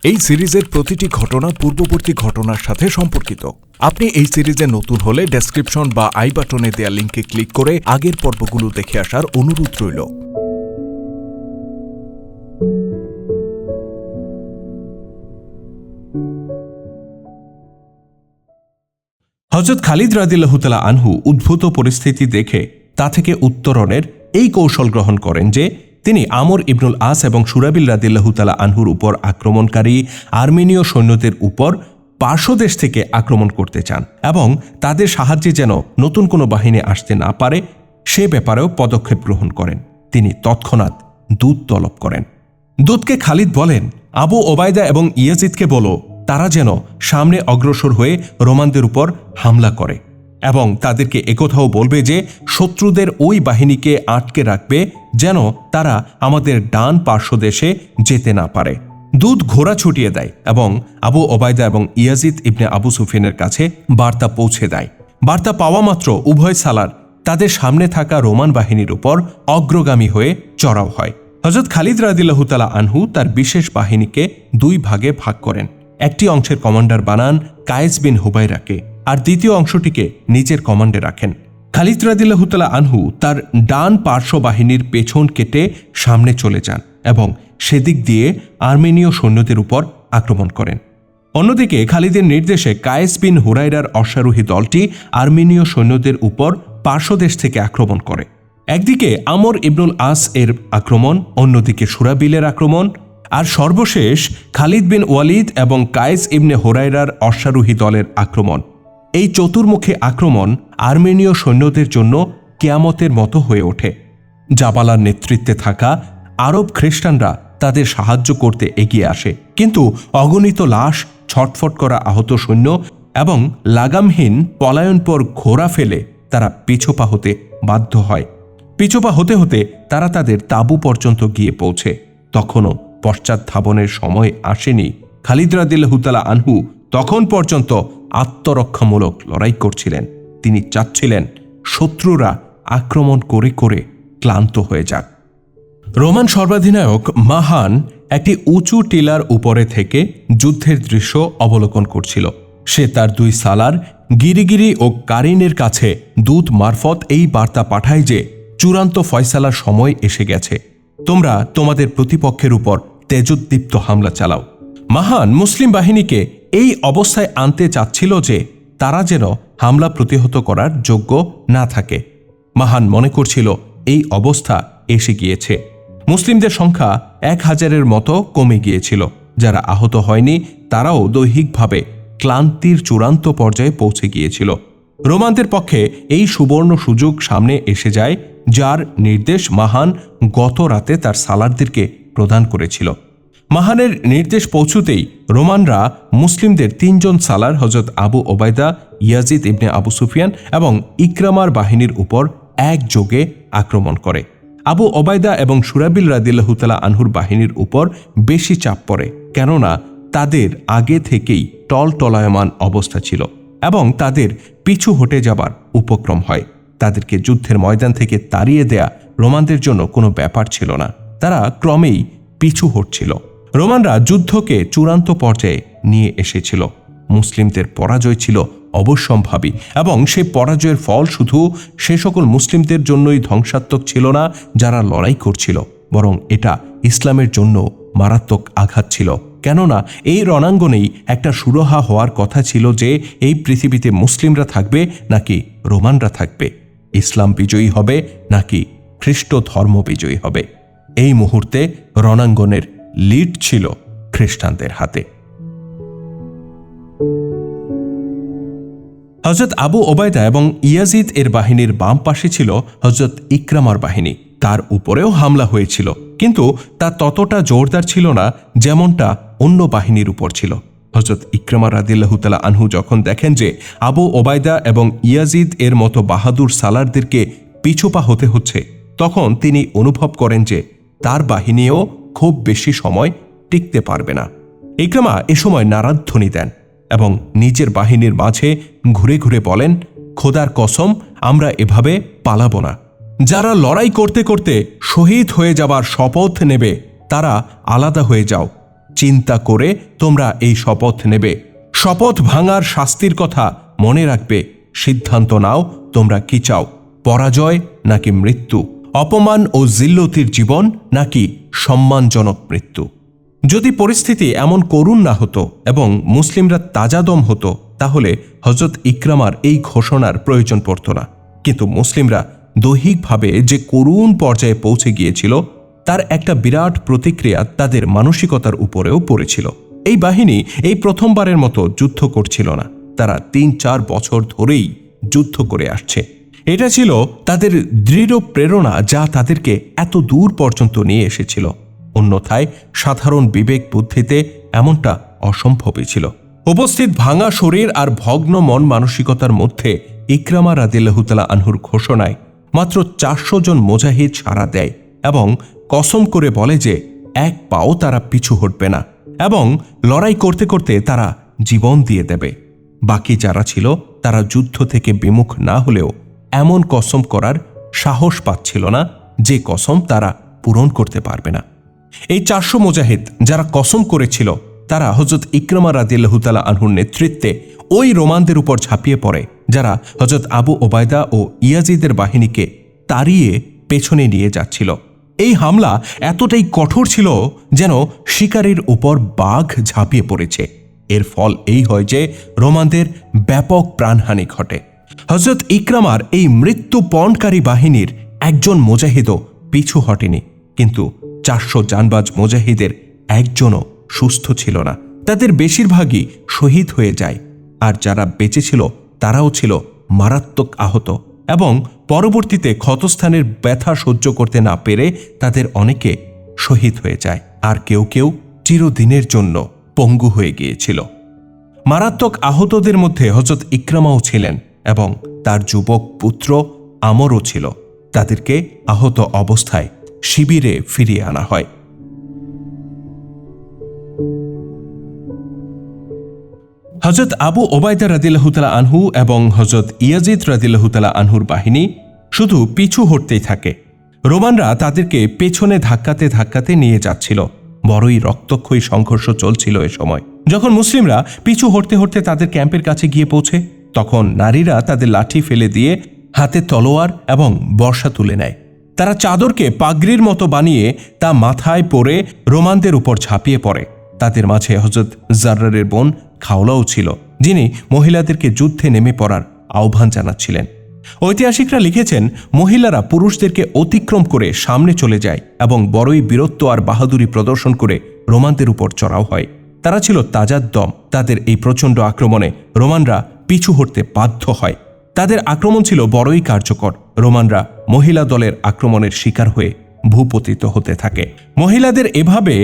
এই সিরিজের প্রতিটি ঘটনা পূর্ববর্তী ঘটনার সাথে সম্পর্কিত। আপনি এই সিরিজে নতুন হলে ডেসক্রিপশন বা আই বাটনে দেয়া লিঙ্কে ক্লিক করে আগের পর্বগুলো দেখে আসার অনুরোধ রইল। হযরত খালিদ রাদিয়াল্লাহু তাআলা আনহু উদ্ভূত পরিস্থিতি দেখে তা থেকে উত্তরণের এই কৌশল গ্রহণ করেন যে তিনি আমর ইবনুল আস এবং সুরাবিল রাদিয়াল্লাহু তাআলা আনহুর উপর আক্রমণকারী আর্মেনীয় সৈন্যদের উপর পার্শ্বদেশ থেকে আক্রমণ করতে চান এবং তাদের সাহায্যে যেন নতুন কোনো বাহিনী আসতে না পারে সে ব্যাপারেও পদক্ষেপ গ্রহণ করেন। তিনি তৎক্ষণাৎ দূত তলব করেন। দূতকে খালিদ বলেন, আবু ওবায়দা এবং ইয়াজিদকে বলো তারা যেন সামনে অগ্রসর হয়ে রোমানদের উপর হামলা করে এবং তাদেরকে একথাও বলবে যে শত্রুদের ওই বাহিনীকে আটকে রাখবে যেন তারা আমাদের ডান পার্শ্বদেশে যেতে না পারে। দূত ঘোড়া ছুটিয়ে দেয় এবং আবু ওবায়দা এবং ইয়াজিদ ইবনে আবু সুফিয়ানের কাছে বার্তা পৌঁছে দেয়। বার্তা পাওয়া মাত্র উভয় সালার তাদের সামনে থাকা রোমান বাহিনীর উপর অগ্রগামী হয়ে চড়াও হয়। হযরত খালিদ রাদিয়াল্লাহু তাআলা আনহু তার বিশেষ বাহিনীকে দুই ভাগে ভাগ করেন। একটি অংশের কমান্ডার বানান কায়েস বিন হুবাইরাকে আর দ্বিতীয় অংশটিকে নিজের কমান্ডে রাখেন। খালিদ রাদিয়াল্লাহু তাআলা আনহু তার ডান পার্শ্ব বাহিনীর পেছন কেটে সামনে চলে যান এবং সেদিক দিয়ে আর্মেনীয় সৈন্যদের উপর আক্রমণ করেন। অন্যদিকে খালিদের নির্দেশে কায়েস বিন হুরাইরার অশ্বারোহী দলটি আর্মেনীয় সৈন্যদের উপর পার্শ্বদেশ থেকে আক্রমণ করে। একদিকে আমর ইবনুল আস এর আক্রমণ, অন্যদিকে সুরাবিলের আক্রমণ, আর সর্বশেষ খালিদ বিন ওয়ালিদ এবং কায়েস ইবনে হুরাইরার অশ্বারোহী দলের আক্রমণ। এই চতুর্মুখী আক্রমণ আর্মেনীয় সৈন্যদের জন্য কিয়ামতের মতো হয়ে ওঠে। জাবালার নেতৃত্বে থাকা আরব খ্রিস্টানরা তাদের সাহায্য করতে এগিয়ে আসে, কিন্তু অগণিত লাশ, ছটফট করা আহত সৈন্য এবং লাগামহীন পলায়নপর ঘোড়া ফেলে তারা পিছপা হতে বাধ্য হয়। পিছপা হতে হতে তারা তাদের তাঁবু পর্যন্ত গিয়ে পৌঁছে। তখনও পশ্চাৎধাবনের সময় আসেনি। খালিদ রাদিয়াল্লাহু তাআলা আনহু তখন পর্যন্ত আত্মরক্ষামূলক লড়াই করছিলেন। তিনি চাচ্ছিলেন শত্রুরা আক্রমণ করে করে ক্লান্ত হয়ে যাক। রোমান সর্বাধিনায়ক মাহান একটি উঁচু টিলার উপরে থেকে যুদ্ধের দৃশ্য অবলোকন করছিল। সে তার দুই সালার গিরিগিরি ও কারিনের কাছে দূত মারফত এই বার্তা পাঠায় যে চূড়ান্ত ফয়সালার সময় এসে গেছে। তোমরা তোমাদের প্রতিপক্ষের উপর তেজোদ্দীপ্ত হামলা চালাও। মাহান মুসলিম বাহিনীকে এই অবস্থায় আনতে চাচ্ছিল যে তারা যেন হামলা প্রতিহত করার যোগ্য না থাকে। মাহান মনে করছিল এই অবস্থা এসে গিয়েছে। মুসলিমদের সংখ্যা 1000-এর মতো কমে গিয়েছিল। যারা আহত হয়নি তারাও দৈহিকভাবে ক্লান্তির চূড়ান্ত পর্যায়ে পৌঁছে গিয়েছিল। রোমানদের পক্ষে এই সুবর্ণ সুযোগ সামনে এসে যায়, যার নির্দেশ মাহান গত রাতে তার সালারদেরকে প্রদান করেছিল। মাহানের নির্দেশ পৌঁছুতেই রোমানরা মুসলিমদের 3 জন সালার হযরত আবু ওবায়দা, ইয়াজিদ ইবনে আবু সুফিয়ান এবং ইকরামার বাহিনীর উপর একযোগে আক্রমণ করে। আবু ওবায়দা এবং সুরাবিল রাদিয়াল্লাহু তাআলা আনহুর বাহিনীর উপর বেশি চাপ পড়ে, কেননা তাদের আগে থেকেই টলটলায়মান অবস্থা ছিল এবং তাদের পিছু হটে যাবার উপক্রম হয়। তাদেরকে যুদ্ধের ময়দান থেকে তাড়িয়ে দেয়া রোমানদের জন্য কোনো ব্যাপার ছিল না। তারা ক্রমেই পিছু হটছিল। রোমানরা যুদ্ধকে চূড়ান্ত পর্যায়ে নিয়ে এসেছিল। মুসলিমদের পরাজয় ছিল অবশ্যম্ভাবী এবং সেই পরাজয়ের ফল শুধু সে সকল মুসলিমদের জন্যই ধ্বংসাত্মক ছিল না যারা লড়াই করছিল, বরং এটা ইসলামের জন্য মারাত্মক আঘাত ছিল। কেননা এই রণাঙ্গনেই একটা সুরাহা হওয়ার কথা ছিল যে এই পৃথিবীতে মুসলিমরা থাকবে নাকি রোমানরা থাকবে, ইসলাম বিজয়ী হবে নাকি খ্রিস্ট ধর্ম বিজয়ী হবে। এই মুহূর্তে রণাঙ্গনের লিড ছিল খ্রিস্টানদের হাতে। হযরত আবু ওবায়দা এবং ইয়াজিদ এর বাহিনীর বাম পাশে ছিল হযরত ইকরামার বাহিনী। তার উপরেও হামলা হয়েছিল, কিন্তু তা ততটা জোরদার ছিল না যেমনটা অন্য বাহিনীর উপর ছিল। হযরত ইকরামা রাদিয়াল্লাহু তাআলা আনহু যখন দেখেন যে আবু ওবায়দা এবং ইয়াজিদ এর মতো বাহাদুর সালারদেরকে পিছুপা হতে হচ্ছে, তখন তিনি অনুভব করেন যে তার বাহিনীও খুব বেশি সময় টিকতে পারবে না। ইকরামা এ সময় নারাধ্বনি দেন এবং নিজের বাহিনীর মাঝে ঘুরে ঘুরে বলেন, খোদার কসম, আমরা এভাবে পালাবো না। যারা লড়াই করতে করতে শহীদ হয়ে যাবার শপথ নেবে তারা আলাদা হয়ে যাও। চিন্তা করে তোমরা এই শপথ নেবে। শপথ ভাঙার শাস্তির কথা মনে রাখবে। সিদ্ধান্ত নাও তোমরা কি চাও, পরাজয় নাকি মৃত্যু, অপমান ও জিল্লতির জীবন নাকি সম্মানজনক মৃত্যু। যদি পরিস্থিতি এমন করুণ না হতো এবং মুসলিমরা তাজাদম হতো, তাহলে হযরত ইকরামার এই ঘোষণার প্রয়োজন পড়ত না। কিন্তু মুসলিমরা দৈহিকভাবে যে করুণ পর্যায়ে পৌঁছে গিয়েছিল, তার একটা বিরাট প্রতিক্রিয়া তাদের মানসিকতার উপরেও পড়েছিল। এই বাহিনী এই প্রথমবারের মতো যুদ্ধ করছিল না, তারা ৩-৪ বছর ধরেই যুদ্ধ করে আসছে। এটা ছিল তাদের দৃঢ় প্রেরণা যা তাদেরকে এত দূর পর্যন্ত নিয়ে এসেছিল। অন্যথায় সাধারণ বিবেক বুদ্ধিতে এমনটা অসম্ভবই ছিল। উপস্থিত ভাঙা শরীর আর ভগ্ন মন মানসিকতার মধ্যে ইকরামা রাদিয়াল্লাহু তাআলা আনহুর ঘোষণায় মাত্র ৪০০ জন মুজাহিদ সাড়া দেয় এবং কসম করে বলে যে এক পাও তারা পিছু হটবে না এবং লড়াই করতে করতে তারা জীবন দিয়ে দেবে। বাকি যারা ছিল তারা যুদ্ধ থেকে বিমুখ না হলেও এমন কসম করার সাহস পাচ্ছিল না যে কসম তারা পূরণ করতে পারবে না। এই ৪০০ মুজাহিদ যারা কসম করেছিল, তারা হযরত ইকরামা রাদিয়াল্লাহু তাআলা আনহুর নেতৃত্বে ওই রোমানদের উপর ঝাঁপিয়ে পড়ে, যারা হযরত আবু ওবায়দা ও ইয়াজিদের বাহিনীকে তাড়িয়ে পেছনে নিয়ে যাচ্ছিল। এই হামলা এতটাই কঠোর ছিল যেন শিকারীর উপর বাঘ ঝাঁপিয়ে পড়েছে। এর ফল এই হয় যে রোমানদের ব্যাপক প্রাণহানি ঘটে। হযরত ইকরামার এই মৃত্যুপণকারী বাহিনীর একজন মুজাহিদও পিছু হটেনি, কিন্তু ৪০০ জানবাজ মুজাহিদের একজনও সুস্থ ছিল না। তাদের বেশিরভাগই শহীদ হয়ে যায়, আর যারা বেঁচে ছিল তারাও ছিল মারাত্মক আহত এবং পরবর্তীতে ক্ষতস্থানের ব্যথা সহ্য করতে না পেরে তাদের অনেকে শহীদ হয়ে যায়, আর কেউ কেউ চিরদিনের জন্য পঙ্গু হয়ে গিয়েছিল। মারাত্মক আহতদের মধ্যে হযরত ইকরামাও ছিলেন এবং তার যুবক পুত্র আমরও ছিল। তাদেরকে আহত অবস্থায় শিবিরে ফিরিয়ে আনা হয়। হযরত আবু ওবায়দা রাদিয়াল্লাহু তাআলা আনহু এবং হযরত ইয়াজিদ রাদিয়াল্লাহু তাআলা আনহুর বাহিনী শুধু পিছু হটতেই থাকে। রোমানরা তাদেরকে পেছনে ধাক্কাতে ধাক্কাতে নিয়ে যাচ্ছিল। বড়ই রক্তক্ষয়ী সংঘর্ষ চলছিল এ সময়। যখন মুসলিমরা পিছু হটতে হটতে তাদের ক্যাম্পের কাছে গিয়ে পৌঁছে, তখন নারীরা তাদের লাঠি ফেলে দিয়ে হাতে তলোয়ার এবং বর্শা তুলে নেয়। তারা চাদরকে পাগড়ির মতো বানিয়ে তা মাথায় পরে রোমানদের উপর ঝাঁপিয়ে পড়ে। তাদের মাঝে হযরত জাররারের বোন খাওলাও ছিল, যিনি মহিলাদেরকে যুদ্ধে নেমে পড়ার আহ্বান জানাচ্ছিলেন। ঐতিহাসিকরা লিখেছেন, মহিলারা পুরুষদেরকে অতিক্রম করে সামনে চলে যায় এবং বড়ই বীরত্ব আর বাহাদুরি প্রদর্শন করে রোমানদের উপর চড়াও হয়। তারা ছিল তাজাদ্দম। তাদের এই প্রচণ্ড আক্রমণে রোমানরা পিছু হটতে বাধ্য হয়। তাদের আক্রমণ ছিল বড়ই কার্যকর। রোমানরা মহিলা দলের আক্রমণের শিকার হয়ে ভূপতিত হতে থাকে। মহিলাদের এভাবে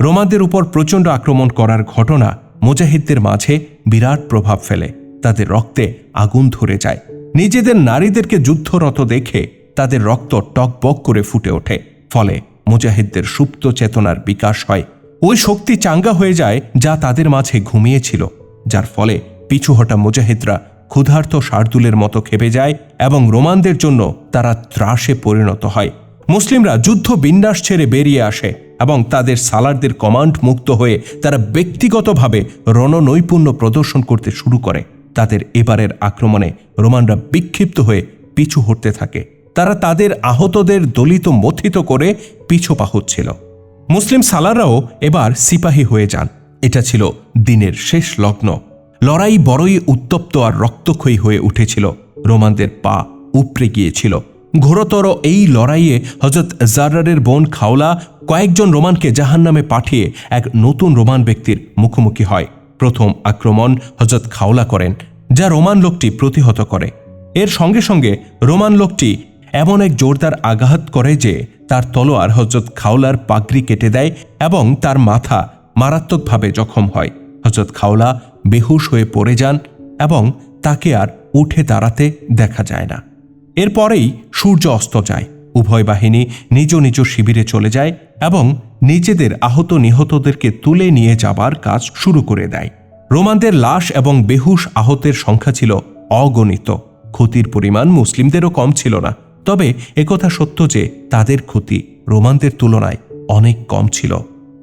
রোমানদের উপর প্রচণ্ড আক্রমণ করার ঘটনা মুজাহিদদের মাঝে বিরাট প্রভাব ফেলে। তাদের রক্তে আগুন ধরে যায়। নিজেদের নারীদেরকে যুদ্ধরত দেখে তাদের রক্ত টকবক করে ফুটে ওঠে। ফলে মুজাহিদদের সুপ্ত চেতনার বিকাশ হয়। ওই শক্তি চাঙ্গা হয়ে যায় যা তাদের মাঝে ঘুমিয়েছিল, যার ফলে পিছু হটা মুজাহিদরা ক্ষুধার্ত শার্দুলের মতো খেপে যায় এবং রোমানদের জন্য তারা ত্রাসে পরিণত হয়। মুসলিমরা যুদ্ধ বিন্যাস ছেড়ে বেরিয়ে আসে এবং তাদের সালারদের কমান্ড মুক্ত হয়ে তারা ব্যক্তিগতভাবে রণনৈপুণ্য প্রদর্শন করতে শুরু করে। তাদের এবারের আক্রমণে রোমানরা বিক্ষিপ্ত হয়ে পিছু হটতে থাকে। তারা তাদের আহতদের দলিত মথিত করে পিছু পাহচ্ছিল। মুসলিম সালাররাও এবার সিপাহী হয়ে যান। এটা ছিল দিনের শেষ লগ্ন। লড়াই বড়ই উত্তপ্ত আর রক্তক্ষয়ী হয়ে উঠেছিল। রোমানদের পা উপড়ে গিয়েছিল। ঘোরতর এই লড়াইয়ে হযরত জাররারের বোন খাওলা কয়েকজন রোমানকে জাহান্নামে পাঠিয়ে এক নতুন রোমান ব্যক্তির মুখোমুখি হয়। প্রথম আক্রমণ হযরত খাওলা করেন, যা রোমান লোকটি প্রতিহত করে। এর সঙ্গে সঙ্গে রোমান লোকটি এমন এক জোরদার আঘাত করে যে তার তলোয়ার হযরত খাওলার পাগড়ি কেটে দেয় এবং তার মাথা মারাত্মকভাবে জখম হয়। হযরত খাওলা বেহুশ হয়ে পড়ে যান এবং তাকে আর উঠে দাঁড়াতে দেখা যায় না। এরপরেই সূর্য অস্ত যায়। উভয় বাহিনী নিজ নিজ শিবিরে চলে যায় এবং নিজেদের আহত নিহতদেরকে তুলে নিয়ে যাবার কাজ শুরু করে দেয়। রোমানদের লাশ এবং বেহুশ আহতের সংখ্যা ছিল অগণিত। ক্ষতির পরিমাণ মুসলিমদেরও কম ছিল না, তবে একথা সত্য যে তাদের ক্ষতি রোমানদের তুলনায় অনেক কম ছিল।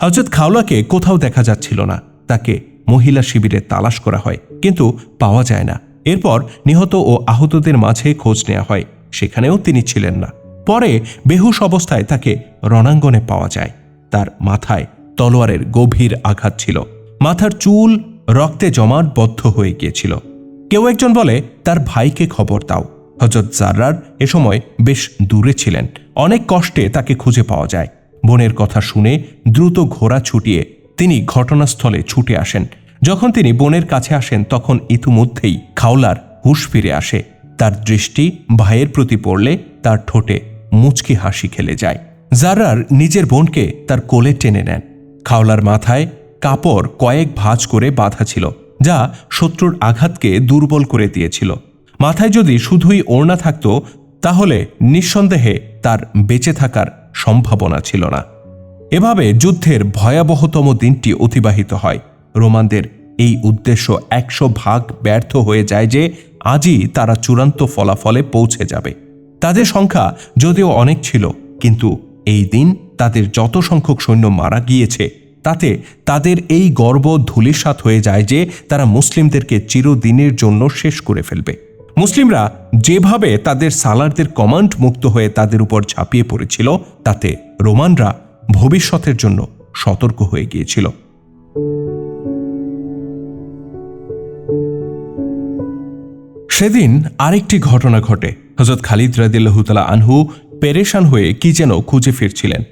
হযরত খাওলাকে কোথাও দেখা যাচ্ছিল না। তাকে মহিলা শিবিরে তালাশ করা হয়, কিন্তু পাওয়া যায় না। এরপর নিহত ও আহতদের মাঝে খোঁজ নেওয়া হয়, সেখানেও তিনি ছিলেন না। পরে বেহুশ অবস্থায় তাকে রণাঙ্গনে পাওয়া যায়। তার মাথায় তলোয়ারের গভীর আঘাত ছিল, মাথার চুল রক্তে জমাটবদ্ধ হয়ে গিয়েছিল। কেউ একজন বলে তার ভাইকে খবর দাও। হযরত জাররার এ সময় বেশ দূরে ছিলেন। অনেক কষ্টে তাকে খুঁজে পাওয়া যায়। বোনের কথা শুনে দ্রুত ঘোড়া ছুটিয়ে তিনি ঘটনাস্থলে ছুটে আসেন। যখন তিনি বোনের কাছে আসেন তখন ইতিমধ্যেই খাওলার হুঁশ ফিরে আসে। তার দৃষ্টি ভাইয়ের প্রতি পড়লে তার ঠোঁটে মুচকি হাসি খেলে যায়। জাররার নিজের বোনকে তার কোলে টেনে নেন। খাওলার মাথায় কাপড় কয়েক ভাঁজ করে বাঁধা ছিল, যা শত্রুর আঘাতকে দুর্বল করে দিয়েছিল। মাথায় যদি শুধুই ওড়না থাকত তাহলে নিঃসন্দেহে তার বেঁচে থাকার সম্ভাবনা ছিল না। এভাবে যুদ্ধের ভয়াবহতম দিনটি অতিবাহিত হয়। রোমানদের এই উদ্দেশ্য 100% ব্যর্থ হয়ে যায় যে আজই তারা চূড়ান্ত ফলাফলে পৌঁছে যাবে। তাদের সংখ্যা যদিও অনেক ছিল, কিন্তু এই দিন তাদের যত সংখ্যক সৈন্য মারা গিয়েছে তাতে তাদের এই গর্ব ধূলিসাৎ হয়ে যায় যে তারা মুসলিমদেরকে চিরদিনের জন্য শেষ করে ফেলবে। মুসলিমরা যেভাবে তাদের সালারদের কমান্ড মুক্ত হয়ে তাদের উপর ঝাঁপিয়ে পড়েছিল, তাতে রোমানরা ভবিষ্যতের জন্য সতর্ক হয়ে গিয়েছিল। সেদিন আরেকটি ঘটনা ঘটে। হযরত খালিদ রাদিয়াল্লাহু তাআলা আনহু পেরেশান হয়ে কি যেন খুঁজে ফিরছিলেন।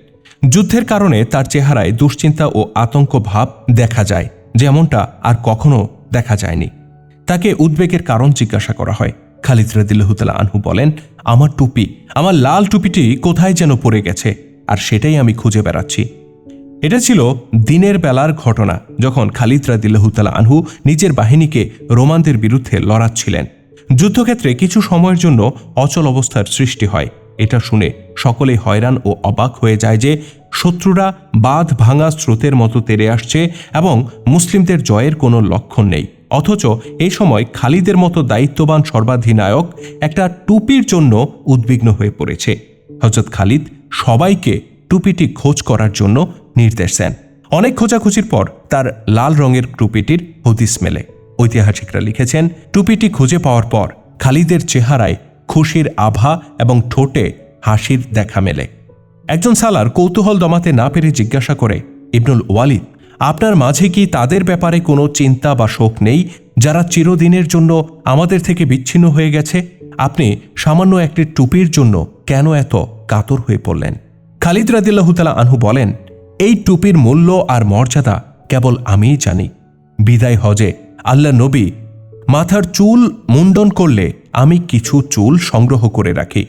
যুদ্ধের কারণে তার চেহারায় দুশ্চিন্তা ও আতঙ্ক ভাব দেখা যায়, যেমনটা আর কখনো দেখা যায়নি। তাকে উদ্বেগের কারণ জিজ্ঞাসা করা হয়। খালিদ রাদিয়াল্লাহু তাআলা আনহু বলেন, আমার টুপি, আমার লাল টুপিটি কোথায় যেন পড়ে গেছে, আর সেটাই আমি খুঁজে বেড়াচ্ছি। এটা ছিল দিনের বেলার ঘটনা, যখন খালিদ রাদিয়াল্লাহু তাআলা আনহু নিজের বাহিনীকে রোমানদের বিরুদ্ধে লড়াচ্ছিলেন। যুদ্ধক্ষেত্রে কিছু সময়ের জন্য অচল অবস্থার সৃষ্টি হয়। এটা শুনে সকলেই হয়রান ও অবাক হয়ে যায় যে শত্রুরা বাঁধ ভাঙা স্রোতের মতো তেড়ে আসছে এবং মুসলিমদের জয়ের কোনো লক্ষণ নেই। অথচ এই সময় খালিদের মতো দায়িত্ববান সর্বাধিনায়ক একটা টুপির জন্য উদ্বিগ্ন হয়ে পড়েছে। হযরত খালিদ সবাইকে টুপিটি খোঁজ করার জন্য নির্দেশ দেন। অনেক খোঁজাখুঁজির পর তার লাল রঙের টুপিটির হদিস মেলে। ঐতিহাসিকরা লিখেছেন, টুপিটি খুঁজে পাওয়ার পর খালিদের চেহারায় খুশির আভা এবং ঠোঁটে হাসির দেখা মেলে। একজন সালার কৌতূহল দমাতে না পেরে জিজ্ঞাসা করে, ইবনুল ওয়ালিদ, আপনার মাঝে কি তাদের ব্যাপারে কোনো চিন্তা বা শোক নেই যারা চিরদিনের জন্য আমাদের থেকে বিচ্ছিন্ন হয়ে গেছে? আপনি সামান্য একটি টুপির জন্য কেন এত কাতর হয়ে পড়লেন? খালিদ রাদিয়াল্লাহু তাআলা আনহু বলেন, এই টুপির মূল্য আর মর্যাদা কেবল আমিই জানি। বিদায় হজে আল্লাহ নবী মাথার চুল মুন্ডন করলে আমি কিছু চুল সংগ্রহ করে রাখি।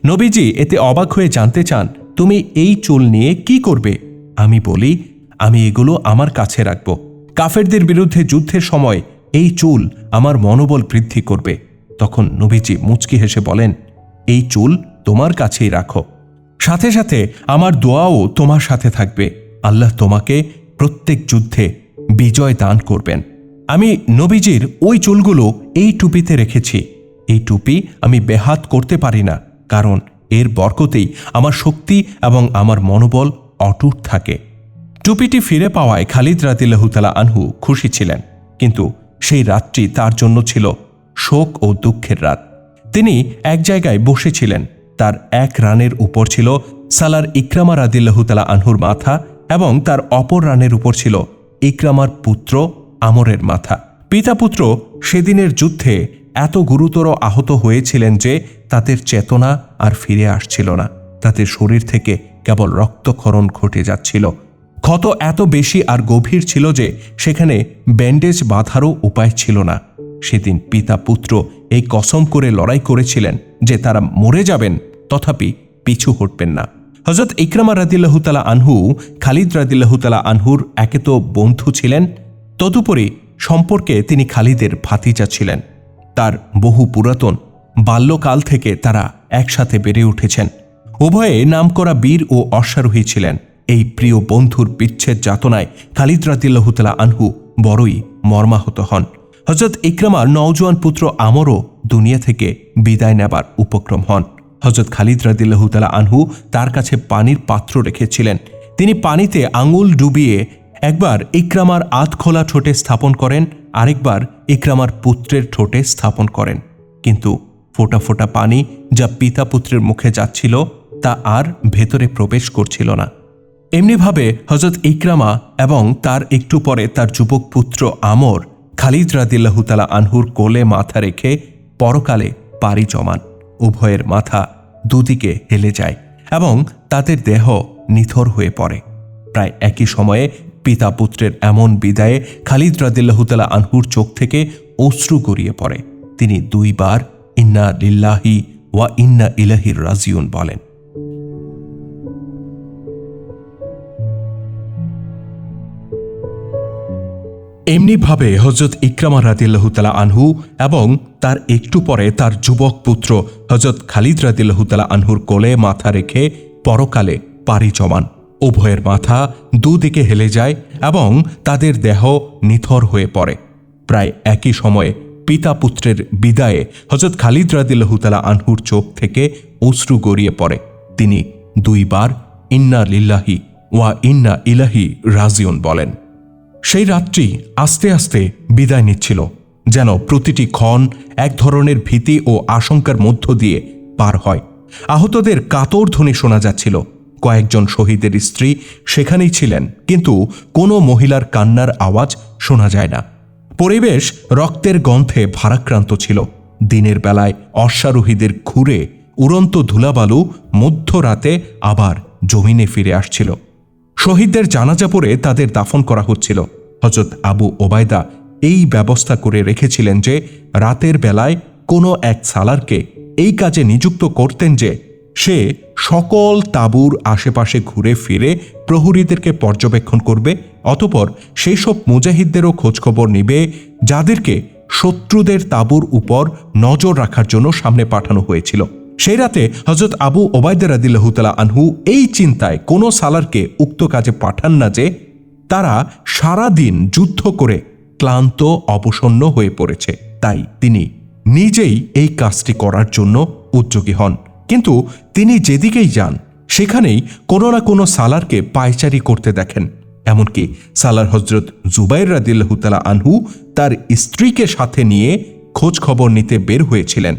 নবীজি এতে অবাক হয়ে জানতে চান, তুমি এই চুল নিয়ে কি করবে? আমি বলি, আমি এগুলো আমার কাছে রাখব। কাফেরদের বিরুদ্ধে যুদ্ধের সময় এই চুল আমার মনোবল বৃদ্ধি করবে। তখন নবীজি মুচকি হেসে বলেন, এই চুল তোমার কাছেই রাখো, সাথে সাথে আমার দোয়াও তোমার সাথে থাকবে। আল্লাহ তোমাকে প্রত্যেক যুদ্ধে বিজয় দান করবেন। আমি নবীজির ওই চুলগুলো এই টুপিতে রেখেছি। এই টুপি আমি বেহাত করতে পারি না, কারণ এর বরকতেই আমার শক্তি এবং আমার মনোবল অটুট থাকে। টুপিটি ফিরে পাওয়ায় খালিদ রাদিয়াল্লাহু তাআলা আনহু খুশি ছিলেন, কিন্তু সেই রাতটি তার জন্য ছিল শোক ও দুঃখের রাত। তিনি এক জায়গায় বসেছিলেন। তার এক রানের উপর ছিল সালার ইকরামা রাদিয়াল্লাহু তাআলা আনহুর মাথা এবং তার অপর রানের উপর ছিল ইকরামার পুত্র আমরের মাথা। পিতা পুত্র সেদিনের যুদ্ধে এত গুরুতর আহত হয়েছিলেন যে তাদের চেতনা আর ফিরে আসছিল না। তাদের শরীর থেকে কেবল রক্তক্ষরণ ঘটে যাচ্ছিল। ক্ষত এত বেশি আর গভীর ছিল যে সেখানে ব্যান্ডেজ বাঁধারও উপায় ছিল না। সেদিন পিতা পুত্র এই কসম করে লড়াই করেছিলেন যে তারা মরে যাবেন, তথাপি পিছু হটবেন না। হযরত ইকরামা রাদিয়াল্লাহু তাআলা আনহু খালিদ রাদিয়াল্লাহু তাআলা আনহুর একে তো বন্ধু ছিলেন, তদুপরি সম্পর্কে তিনি খালিদের ভাতিজা ছিলেন। তার বহু পুরাতন বাল্যকাল থেকে তারা একসাথে বেড়ে উঠেছেন। উভয়ে নামকরা বীর ও অশ্বারোহী ছিলেন। এই প্রিয় বন্ধুর বিচ্ছেদ যাতনায় খালিদ রাদিয়াল্লাহু তাআলা আনহু বড়ই মর্মাহত হন। হযরত ইকরামার নওজোয়ান পুত্র আমরও দুনিয়া থেকে বিদায় নেবার উপক্রম হন। হযরত খালিদ রাদিয়াল্লাহু তাআলা আনহু তার কাছে পানির পাত্র রেখেছিলেন। তিনি পানিতে আঙুল ডুবিয়ে একবার ইকরামার আধখোলা ঠোঁটে স্থাপন করেন, আরেকবার ইকরামার পুত্রের ঠোঁটে স্থাপন করেন। কিন্তু ফোঁটা ফোঁটা পানি যা পিতা পুত্রের মুখে যাচ্ছিল তা আর ভেতরে প্রবেশ করছিল না। এমনিভাবে হযরত ইকরামা এবং তার একটু পরে তার যুবক পুত্র আমর খালিদ রাদিয়াল্লাহু তাআলা আনহুর কোলে মাথা রেখে পরকালে পাড়ি জমান। উভয়ের মাথা দুদিকে হেলে যায় এবং তাদের দেহ নিথর হয়ে পড়ে। প্রায় একই সময়ে পিতা পুত্রের এমন বিদায়ে খালিদ রাদিয়াল্লাহু তাআলা আনহুর চোখ থেকে অশ্রু গড়িয়ে পড়ে। তিনি দুইবার ইন্না লিল্লাহি ওয়া ইন্না ইলাইহি রাজিউন বলেন। এমনিভাবে হযরত ইকরামা রাদিয়াল্লাহু তাআলা আনহু এবং তার একটু পরে তার যুবক পুত্র হযরত খালিদ রাদিয়াল্লাহু তাআলা আনহুর কোলে মাথা রেখে পরকালে পাড়ি জমান। উভয়ের মাথা দুদিকে হেলে যায় এবং তাদের দেহ নিথর হয়ে পড়ে। প্রায় একই সময়ে পিতা পুত্রের বিদায়ে হযরত খালিদ রাদিয়াল্লাহু তাআলা আনহুর চোখ থেকে অশ্রু গড়িয়ে পড়ে। তিনি দুইবার ইন্না লিল্লাহি ওয়া ইন্না ইলাইহি রাজিউন বলেন। সেই রাত্রি আস্তে আস্তে বিদায় নিচ্ছিল, যেন প্রতিটি ক্ষণ এক ধরনের ভীতি ও আশঙ্কার মধ্য দিয়ে পার হয়। আহতদের কাতর ধ্বনি শোনা যাচ্ছিল। কয়েকজন শহীদের স্ত্রী সেখানেই ছিলেন, কিন্তু কোনো মহিলার কান্নার আওয়াজ শোনা যায় না। পরিবেশ রক্তের গন্ধে ভারাক্রান্ত ছিল। দিনের বেলায় অশ্বারোহীদের ঘুরে উড়ন্ত ধুলাবালু মধ্যরাতে আবার জমিনে ফিরে আসছিল। শহীদদের জানাজা পড়ে তাদের দাফন করা হচ্ছিল। হযরত আবু ওবায়দা এই ব্যবস্থা করে রেখেছিলেন যে রাতের বেলায় কোনো এক সালারকে এই কাজে নিযুক্ত করতেন যে সে সকল তাঁবুর আশেপাশে ঘুরে ফিরে প্রহরীদেরকে পর্যবেক্ষণ করবে, অতঃপর সেই সব মুজাহিদদেরও খোঁজখবর নিবে যাদেরকে শত্রুদের তাঁবুর উপর নজর রাখার জন্য সামনে পাঠানো হয়েছিল। সেই রাতে হযরত আবু ওবায়দা রাদিয়াল্লাহু তাআলা আনহু এই চিন্তায় কোনো সালারকে উক্ত কাজে পাঠান না যে তারা সারা দিন যুদ্ধ করে ক্লান্ত অবসন্ন হয়ে পড়েছে, তাই তিনি নিজেই এই কাজটি করার জন্য উদ্যোগী হন। কিন্তু তিনি যেদিকেই যান সেখানেই কোনো না কোনো সালারকে পায়চারি করতে দেখেন। এমনকি সালার হযরত জুবাইর রাদিয়াল্লাহু তাআলা আনহু তার স্ত্রীকে সাথে নিয়ে খোঁজ খবর নিতে বের হয়েছিলেন।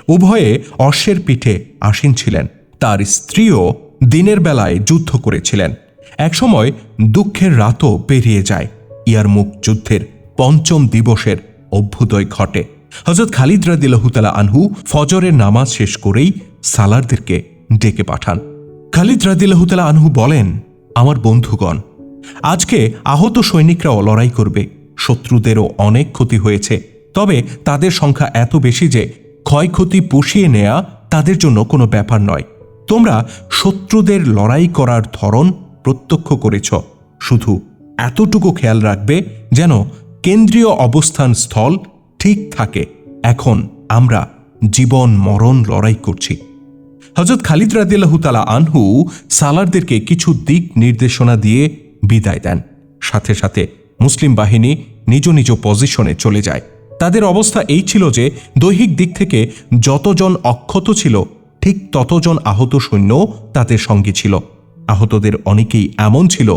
উভয়ে অশ্বের পিঠে আসীন ছিলেন। তার স্ত্রীও দিনের বেলায় যুদ্ধ করেছিলেন। একসময় দুঃখের রাতও পেরিয়ে যায়। ইয়ারমুক যুদ্ধের ৫ম দিবসের অভ্যুদয় ঘটে। হযরত খালিদ রাদিয়াল্লাহু তাআলা আনহু ফজরের নামাজ শেষ করেই সালারদেরকে ডেকে পাঠান। খালিদ রাদিয়াল্লাহু তাআলা আনহু বলেন, আমার বন্ধুগণ, আজকে আহত সৈনিকরাও লড়াই করবে। শত্রুদেরও অনেক ক্ষতি হয়েছে, তবে তাদের সংখ্যা এত বেশি যে ক্ষয়ক্ষতি পুষিয়ে নেয়া তাদের জন্য কোনো ব্যাপার নয়। তোমরা শত্রুদের লড়াই করার ধরন প্রত্যক্ষ করেছ, শুধু এতটুকু খেয়াল রাখবে যেন কেন্দ্রীয় অবস্থান স্থল ঠিক থাকে। এখন আমরা জীবন মরণ লড়াই করছি। হযরত খালিদ রাদিয়াল্লাহু তাআলা আনহু সালারদেরকে কিছু দিক নির্দেশনা দিয়ে বিদায় দেন। সাথে সাথে মুসলিম বাহিনী নিজ নিজ পজিশনে চলে যায়। তাদের অবস্থা এই ছিল যে দৈহিক দিক থেকে যতজন অক্ষত ছিল ঠিক ততজন আহত সৈন্য তাদের সঙ্গে ছিল। আহতদের অনেকেই এমন ছিল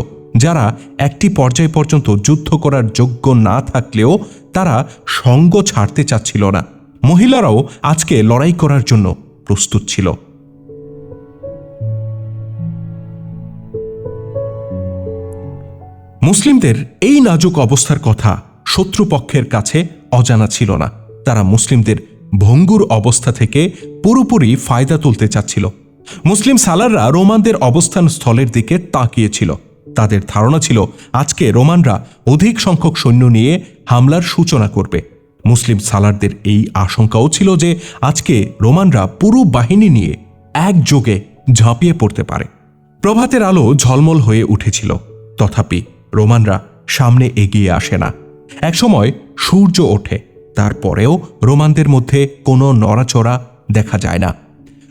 যারা একটি পর্যায় পর্যন্ত যুদ্ধ করার যোগ্য না থাকলেও তারা সঙ্গ ছাড়তে চাচ্ছিল না। মহিলারাও আজকে লড়াই করার জন্য প্রস্তুত ছিল। মুসলিমদের এই নাজুক অবস্থার কথা শত্রুপক্ষের কাছে অজানা ছিল না। তারা মুসলিমদের ভঙ্গুর অবস্থা থেকে পুরোপুরি ফায়দা তুলতে চাচ্ছিল। মুসলিম সালাররা রোমানদের অবস্থান স্থলের দিকে তাকিয়েছিল। তাদের ধারণা ছিল আজকে রোমানরা অধিক সংখ্যক সৈন্য নিয়ে হামলার সূচনা করবে। মুসলিম সালারদের এই আশঙ্কাও ছিল যে আজকে রোমানরা পুরো বাহিনী নিয়ে একযোগে ঝাঁপিয়ে পড়তে পারে। প্রভাতের আলো ঝলমল হয়ে উঠেছিল, তথাপি রোমানরা সামনে এগিয়ে আসে না। একসময় সূর্য ওঠে, তারপরেও রোমানদের মধ্যে কোনো নড়াচড়া দেখা যায় না।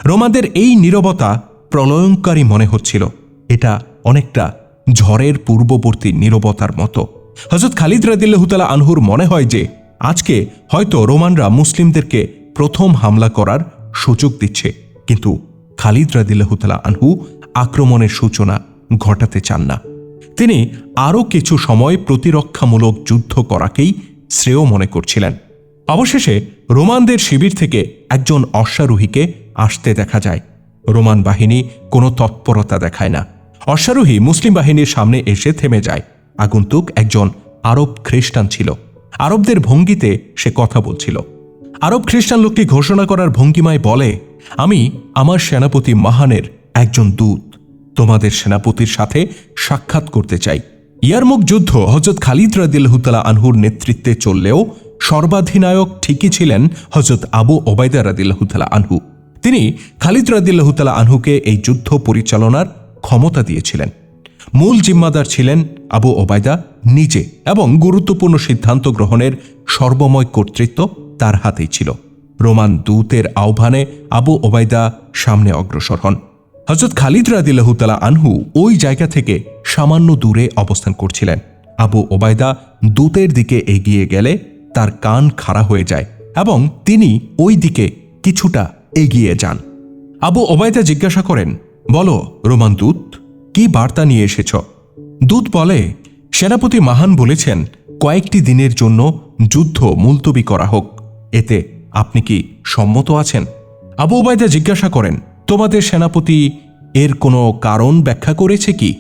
রোমানদের এই নীরবতা প্রলয়ঙ্কারী মনে হচ্ছিল। এটা অনেকটা ঝড়ের পূর্ববর্তী নীরবতার মতো। হযরত খালিদ রাদিয়াল্লাহু তাআলা আনহুর মনে হয় যে আজকে হয়তো রোমানরা মুসলিমদেরকে প্রথম হামলা করার সুযোগ দিচ্ছে, কিন্তু খালিদ রাদিয়াল্লাহু তাআলা আনহু আক্রমণের সূচনা ঘটাতে চান না। তিনি আরও কিছু সময় প্রতিরক্ষামূলক যুদ্ধ করাকেই শ্রেয় মনে করছিলেন। অবশেষে রোমানদের শিবির থেকে একজন অশ্বারোহীকে আসতে দেখা যায়। রোমান বাহিনী কোনো তৎপরতা দেখায় না। অশ্বারোহী মুসলিম বাহিনীর সামনে এসে থেমে যায়। আগন্তুক একজন আরব খ্রিস্টান ছিল। আরবদের ভঙ্গিতে সে কথা বলছিল। আরব খ্রিস্টান লোকটি ঘোষণা করার ভঙ্গিমায় বলে, আমি আমার সেনাপতি মাহানের একজন দূত, তোমাদের সেনাপতির সাথে সাক্ষাৎ করতে চাই। ইয়ারমুক যুদ্ধ হযরত খালিদ রাদিয়াল্লাহু তাআলা আনহুর নেতৃত্বে চললেও সর্বাধিনায়ক ঠিকই ছিলেন হযরত আবু ওবায়দা রাদিয়াল্লাহু তাআলা আনহু। তিনি খালিদ রাদিয়াল্লাহু তাআলা আনহুকে এই যুদ্ধ পরিচালনার ক্ষমতা দিয়েছিলেন। মূল জিম্মাদার ছিলেন আবু ওবায়দা নিজে এবং গুরুত্বপূর্ণ সিদ্ধান্ত গ্রহণের সর্বময় কর্তৃত্ব তার হাতেই ছিল। রোমান দূতের আহ্বানে আবু ওবায়দা সামনে অগ্রসর হন। হযরত খালিদ রাদিয়াল্লাহু তাআলা আনহু ওই জায়গা থেকে সামান্য দূরে অবস্থান করছিলেন। আবু ওবায়দা দূতের দিকে এগিয়ে গেলে তার কান খাড়া হয়ে যায় এবং তিনি ওই দিকে কিছুটা এগিয়ে যান। আবু ওবায়দা জিজ্ঞাসা করেন, বলো রোমান দূত, কি বার্তা নিয়ে এসেছ? দূত বলে, সেনাপতি মাহান বলেছেন কয়েকটি দিনের জন্য যুদ্ধ মুলতবি করা হোক। এতে আপনি কি সম্মত আছেন? আবু ওবায়দা জিজ্ঞাসা করেন, তোমাদের সেনাপতি এর কোনো কারণ ব্যাখ্যা করেছে কি?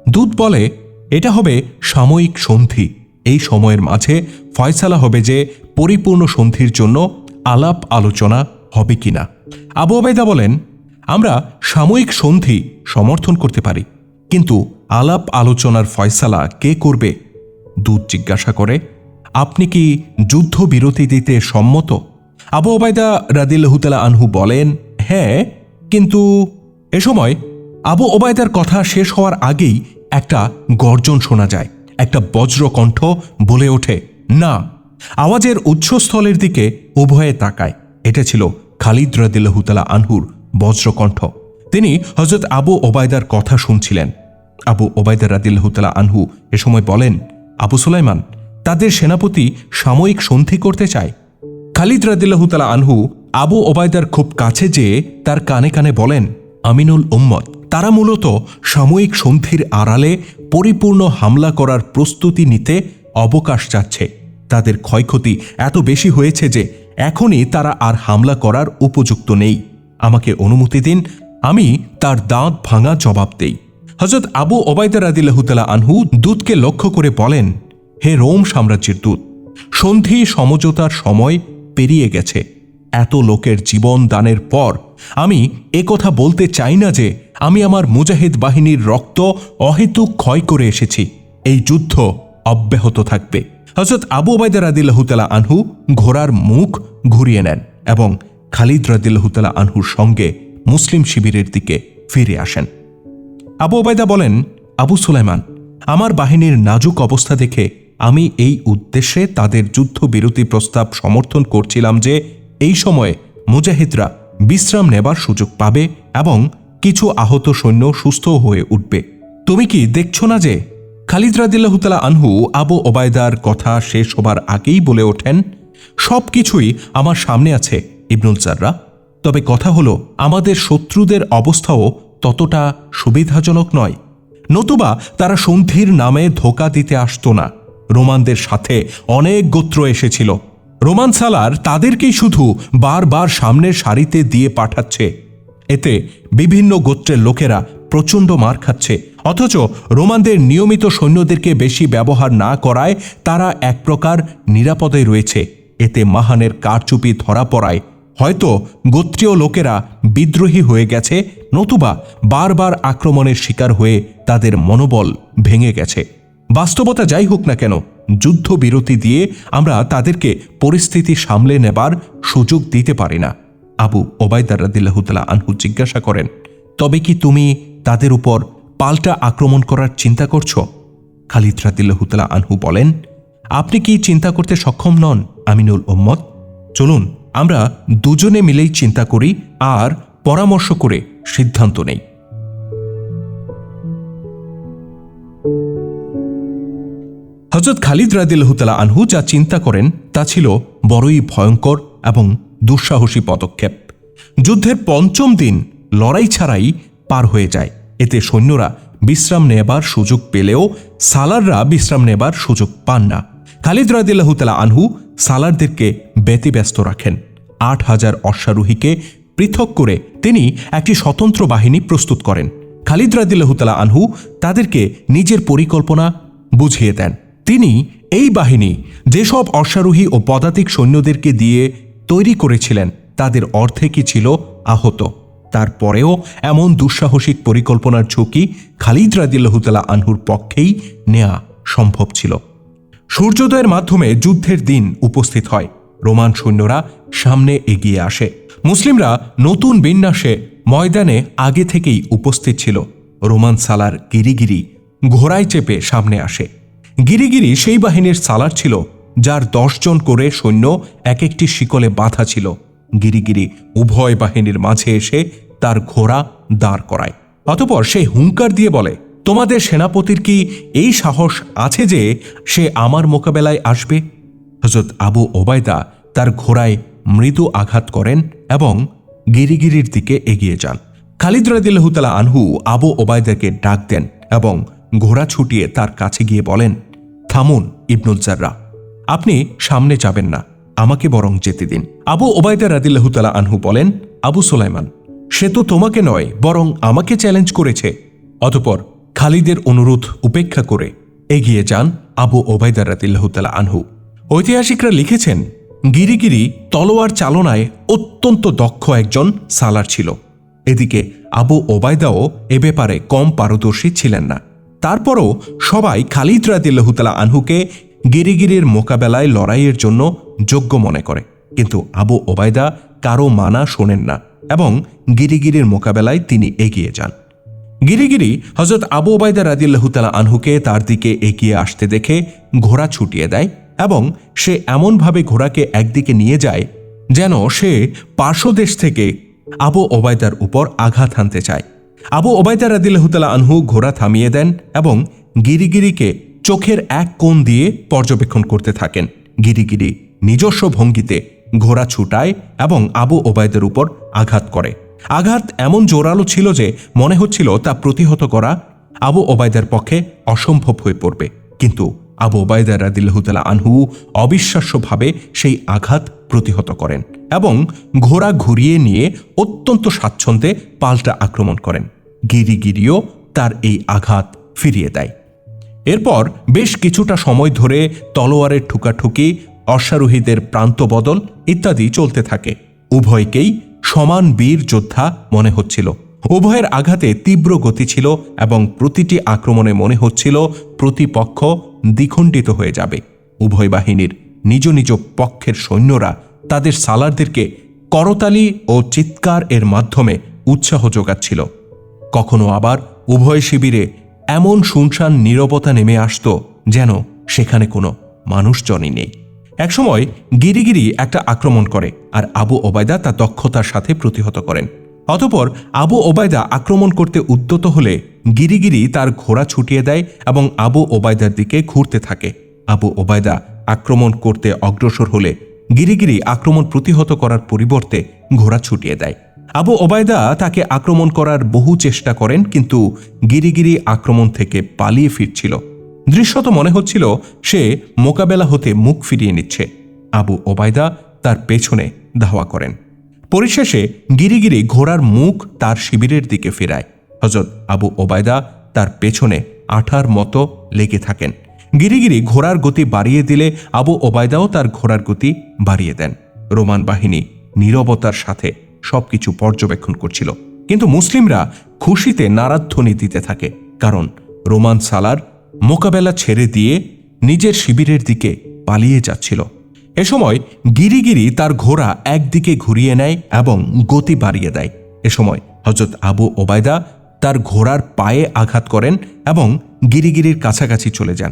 দূত বলে, এটা হবে সাময়িক সন্ধি। এই সময়ের মাঝে ফয়সালা হবে যে পরিপূর্ণ সন্ধির জন্য আলাপ আলোচনা হবে কিনা। আবু ওবায়দা বলেন, আমরা সাময়িক সন্ধি সমর্থন করতে পারি, কিন্তু আলাপ আলোচনার ফয়সালা কে করবে? দূত জিজ্ঞাসা করে, আপনি কি যুদ্ধবিরতি দিতে সম্মত? আবু ওবায়দা রাদিয়াল্লাহু তাআলা আনহু বলেন, হ্যাঁ, কিন্তু এ সময় আবু ওবায়দার কথা শেষ হওয়ার আগেই একটা গর্জন শোনা যায়। একটা বজ্রকণ্ঠ বলে ওঠে, না। আওয়াজের উৎসস্থলের দিকে উভয়ে তাকায়। এটা ছিল খালিদ রাদিয়াল্লাহু তাআলা আনহুর বজ্রকণ্ঠ। তিনি হযরত আবু ওবায়দার কথা শুনছিলেন। আবু ওবায়দা রাদিয়াল্লাহু তাআলা আনহু এ সময় বলেন, আবু সুলাইমান, তাদের সেনাপতি সাময়িক সন্ধি করতে চায়। খালিদ রাদিয়াল্লাহু তাআলা আনহু আবু ওবায়দার খুব কাছে যেয়ে তার কানে কানে বলেন, আমিনুল উম্মত, তারা মূলত সাময়িক সন্ধির আড়ালে পরিপূর্ণ হামলা করার প্রস্তুতি নিতে অবকাশ চাচ্ছে। তাদের ক্ষয়ক্ষতি এত বেশি হয়েছে যে এখনই তারা আর হামলা করার উপযুক্ত নেই। আমাকে অনুমতি দিন, আমি তার দাঁত ভাঙা জবাব দেই। হযরত আবু ওবায়দা রাদিয়াল্লাহু তাআলা আনহু দূতকে লক্ষ্য করে বলেন, হে রোম সাম্রাজ্যের দূত, সন্ধি সমঝোতার সময় পেরিয়ে গেছে। এত লোকের জীবন দানের পর আমি একথা বলতে চাই না যে আমি আমার মুজাহিদ বাহিনীর রক্ত অহেতুক ক্ষয় করে এসেছি। এই যুদ্ধ অব্যাহত থাকবে। হযরত আবু ওবায়দা রাদিয়াল্লাহু তাআলা আনহু ঘোড়ার মুখ ঘুরিয়ে নেন এবং খালিদ রাদিয়াল্লাহু তাআলা আনহুর সঙ্গে মুসলিম শিবিরের দিকে ফিরে আসেন। আবু ওবায়দা বলেন, আবু সুলাইমান, আমার বাহিনীর নাজুক অবস্থা দেখে আমি এই উদ্দেশ্যে তাদের যুদ্ধবিরতি প্রস্তাব সমর্থন করছিলাম যে এই সময়ে মুজাহিদরা বিশ্রাম নেবার সুযোগ পাবে এবং কিছু আহত সৈন্য সুস্থ হয়ে উঠবে। তুমি কি দেখছো না যে? খালিদ রাদিয়াল্লাহু তাআলা আনহু আবু ওবায়দার কথা শেষ হবার আগেই বলে ওঠেন, সব কিছুই আমার সামনে আছে ইবনুল জাররাহ। তবে কথা হলো, আমাদের শত্রুদের অবস্থাও ততটা সুবিধাজনক নয়, নতুবা তারা সন্ধির নামে ধোঁকা দিতে আসতো না। রোমানদের সাথে অনেক গোত্র এসেছিল। রোমান সালার তাদেরকেই শুধু বারবার সামনের সারিতে দিয়ে পাঠাচ্ছে। এতে বিভিন্ন গোত্রের লোকেরা প্রচণ্ড মার খাচ্ছে, অথচ রোমানদের নিয়মিত সৈন্যদেরকে বেশি ব্যবহার না করায় তারা এক প্রকার নিরাপদে রয়েছে। এতে মাহানের কারচুপি ধরা পড়ায় হয়তো গোত্রীয় লোকেরা বিদ্রোহী হয়ে গেছে, নতুবা বারবার আক্রমণের শিকার হয়ে তাদের মনোবল ভেঙে গেছে। বাস্তবতা যাই হোক না কেন, যুদ্ধবিরতি দিয়ে আমরা তাদেরকে পরিস্থিতি সামলে নেবার সুযোগ দিতে পারি না। আবু ওবায়দা রাদিয়াল্লাহু তাআলা আনহু জিজ্ঞাসা করেন, তবে কি তুমি তাদের উপর পাল্টা আক্রমণ করার চিন্তা করছো? খালিদ রাদিয়াল্লাহু তাআলা আনহু বলেন, আপনি কি চিন্তা করতে সক্ষম নন আমিনুল উম্মত? চলুন আমরা দুজনে মিলেই চিন্তা করি আর পরামর্শ করে সিদ্ধান্ত নেই। হযরত খালিদ রাদিয়াল্লাহু তাআলা আনহু যা চিন্তা করেন তা ছিল বড়ই ভয়ঙ্কর এবং দুঃসাহসী পদক্ষেপ। যুদ্ধের পঞ্চম দিন লড়াই ছাড়াই পার হয়ে যায়। এতে সৈন্যরা বিশ্রাম নেবার সুযোগ পেলেও সালাররা বিশ্রাম নেবার সুযোগ পান না। খালিদ রাদিয়াল্লাহু তাআলা আনহু সালারদেরকে ব্যতিব্যস্ত রাখেন। ৮,০০০ অশ্বারোহীকে পৃথক করে তিনি একটি স্বতন্ত্র বাহিনী প্রস্তুত করেন। খালিদ রাদিয়াল্লাহু তাআলা আনহু তাদেরকে নিজের পরিকল্পনা বুঝিয়ে দেন। তিনি এই বাহিনী যেসব অশ্বারোহী ও পদাতিক সৈন্যদেরকে দিয়ে তৈরি করেছিলেন তাদের অর্ধেকই ছিল আহত। তারপরেও এমন দুঃসাহসিক পরিকল্পনার ঝুঁকি খালিদ রাদিয়াল্লাহু তাআলা আনহুর পক্ষেই নেওয়া সম্ভব ছিল। সূর্যোদয়ের মাধ্যমে যুদ্ধের দিন উপস্থিত হয়। রোমান সৈন্যরা সামনে এগিয়ে আসে। মুসলিমরা নতুন বিন্যাসে ময়দানে আগে থেকেই উপস্থিত ছিল। রোমান সালার গিরিগিরি ঘোড়ায় চেপে সামনে আসে। গিরিগিরি সেই বাহিনীর সালার ছিল যার 10 জন করে সৈন্য এক একটি শিকলে বাঁধা ছিল। গিরিগিরি উভয় বাহিনীর মাঝে এসে তার ঘোড়া দাঁড় করায়। অতঃপর সে হুঙ্কার দিয়ে বলে, তোমাদের সেনাপতির কি এই সাহস আছে যে সে আমার মোকাবেলায় আসবে? হযরত আবু ওবায়দা তার ঘোড়ায় মৃদু আঘাত করেন এবং গিরিগিরির দিকে এগিয়ে যান। খালিদ রাদিয়াল্লাহু তাআলা আনহু আবু ওবায়দাকে ডাক দেন এবং ঘোড়া ছুটিয়ে তার কাছে গিয়ে বলেন, থামুন ইবনুল জাররাহ, আপনি সামনে যাবেন না, আমাকে বরং যেতে দিন। আবু ওবায়দা রাদিয়াল্লাহু তাআলা আনহু বলেন, আবু সুলাইমান, সে তো তোমাকে নয় বরং আমাকে চ্যালেঞ্জ করেছে। অতঃপর খালিদের অনুরোধ উপেক্ষা করে এগিয়ে যান আবু ওবায়দা রাদিয়াল্লাহু তাআলা আনহু। ঐতিহাসিকরা লিখেছেন, গিরিগিরি তলোয়ার চালনায় অত্যন্ত দক্ষ একজন সালার ছিল। এদিকে আবু ওবায়দাও এ ব্যাপারে কম পারদর্শী ছিলেন না। তারপরও সবাই খালিদ রাদিয়াল্লাহু তাআলা আনহুকে গিরিগিরির মোকাবেলায় লড়াইয়ের জন্য যোগ্য মনে করে, কিন্তু আবু ওবায়দা কারো মানা শোনেন না এবং গিরিগিরির মোকাবেলায় তিনি এগিয়ে যান। গিরিগিরি হযরত আবু ওবায়দা রাদিয়াল্লাহু তাআলা আনহুকে তার দিকে এগিয়ে আসতে দেখে ঘোড়া ছুটিয়ে দেয় এবং সে এমনভাবে ঘোড়াকে একদিকে নিয়ে যায় যেন সে পার্শ্বদেশ থেকে আবু ওবায়দার উপর আঘাত হানতে চায়। আবু ওবায়দা রাদিয়াল্লাহু তাআলা আনহু ঘোড়া থামিয়ে দেন এবং গিরিগিরিকে চোখের এক কোণ দিয়ে পর্যবেক্ষণ করতে থাকেন। গিরিগিরি নিজস্ব ভঙ্গিতে ঘোড়া ছুটায় এবং আবু ওবায়দার উপর আঘাত করে। আঘাত এমন জোরালো ছিল যে মনে হচ্ছিল তা প্রতিহত করা আবু ওবায়দার পক্ষে অসম্ভব হয়ে পড়বে, কিন্তু আবু ওবায়দা রাদিয়াল্লাহু তাআলা আনহু অবিশ্বাস্যভাবে সেই আঘাত প্রতিহত করেন এবং ঘোড়া ঘুরিয়ে নিয়ে অত্যন্ত স্বাচ্ছন্দ্যে পাল্টা আক্রমণ করেন। গিরিগিরিও তার এই আঘাত ফিরিয়ে দেয়। এরপর বেশ কিছুটা সময় ধরে তলোয়ারের ঠুকাঠুকি, অশ্বারোহীদের প্রান্ত বদল ইত্যাদি চলতে থাকে। উভয়কেই সমান বীর যোদ্ধা মনে হচ্ছিল। উভয়ের আঘাতে তীব্র গতি ছিল এবং প্রতিটি আক্রমণে মনে হচ্ছিল প্রতিপক্ষ দ্বিখণ্ডিত হয়ে যাবে। উভয় বাহিনীর নিজ নিজ পক্ষের সৈন্যরা তাদের সালারদেরকে করতালি ও চিৎকার এর মাধ্যমে উৎসাহ যোগাচ্ছিল। কখনো আবার উভয় শিবিরে এমন শুনশান নীরবতা নেমে আসত যেন সেখানে কোনো মানুষজনই নেই। একসময় গিরিগিরি একটা আক্রমণ করে আর আবু ওবায়দা তা দক্ষতার সাথে প্রতিহত করেন। অতঃপর আবু ওবায়দা আক্রমণ করতে উদ্যত হলে গিরিগিরি তার ঘোড়া ছুটিয়ে দেয় এবং আবু ওবায়দার দিকে ঘুরতে থাকে। আবু ওবায়দা আক্রমণ করতে অগ্রসর হলে গিরিগিরি আক্রমণ প্রতিহত করার পরিবর্তে ঘোড়া ছুটিয়ে দেয়। আবু ওবায়দা তাকে আক্রমণ করার বহু চেষ্টা করেন, কিন্তু গিরিগিরি আক্রমণ থেকে পালিয়ে ফিরছিল। দৃশ্যত মনে হচ্ছিল সে মোকাবেলা হতে মুখ ফিরিয়ে নিচ্ছে। আবু ওবায়দা তার পেছনে ধাওয়া করেন। পরিশেষে গিরিগিরি ঘোড়ার মুখ তার শিবিরের দিকে ফেরায়। হযরত আবু ওবায়দা তার পেছনে আঠার মতো লেগে থাকেন। গিরিগিরি ঘোড়ার গতি বাড়িয়ে দিলে আবু ওবায়দাও তার ঘোড়ার গতি বাড়িয়ে দেন। রোমান বাহিনী নীরবতার সাথে সবকিছু পর্যবেক্ষণ করছিল, কিন্তু মুসলিমরা খুশিতে নারাধ্বনি দিতে থাকে, কারণ রোমান সালার মোকাবেলা ছেড়ে দিয়ে নিজের শিবিরের দিকে পালিয়ে যাচ্ছিল। এ সময় গিরিগিরি তার ঘোড়া একদিকে ঘুরিয়ে নেয় এবং গতি বাড়িয়ে দেয়। এ সময় হযরত আবু ওবায়দা তার ঘোড়ার পায়ে আঘাত করেন এবং গিরিগিরির কাছাকাছি চলে যান।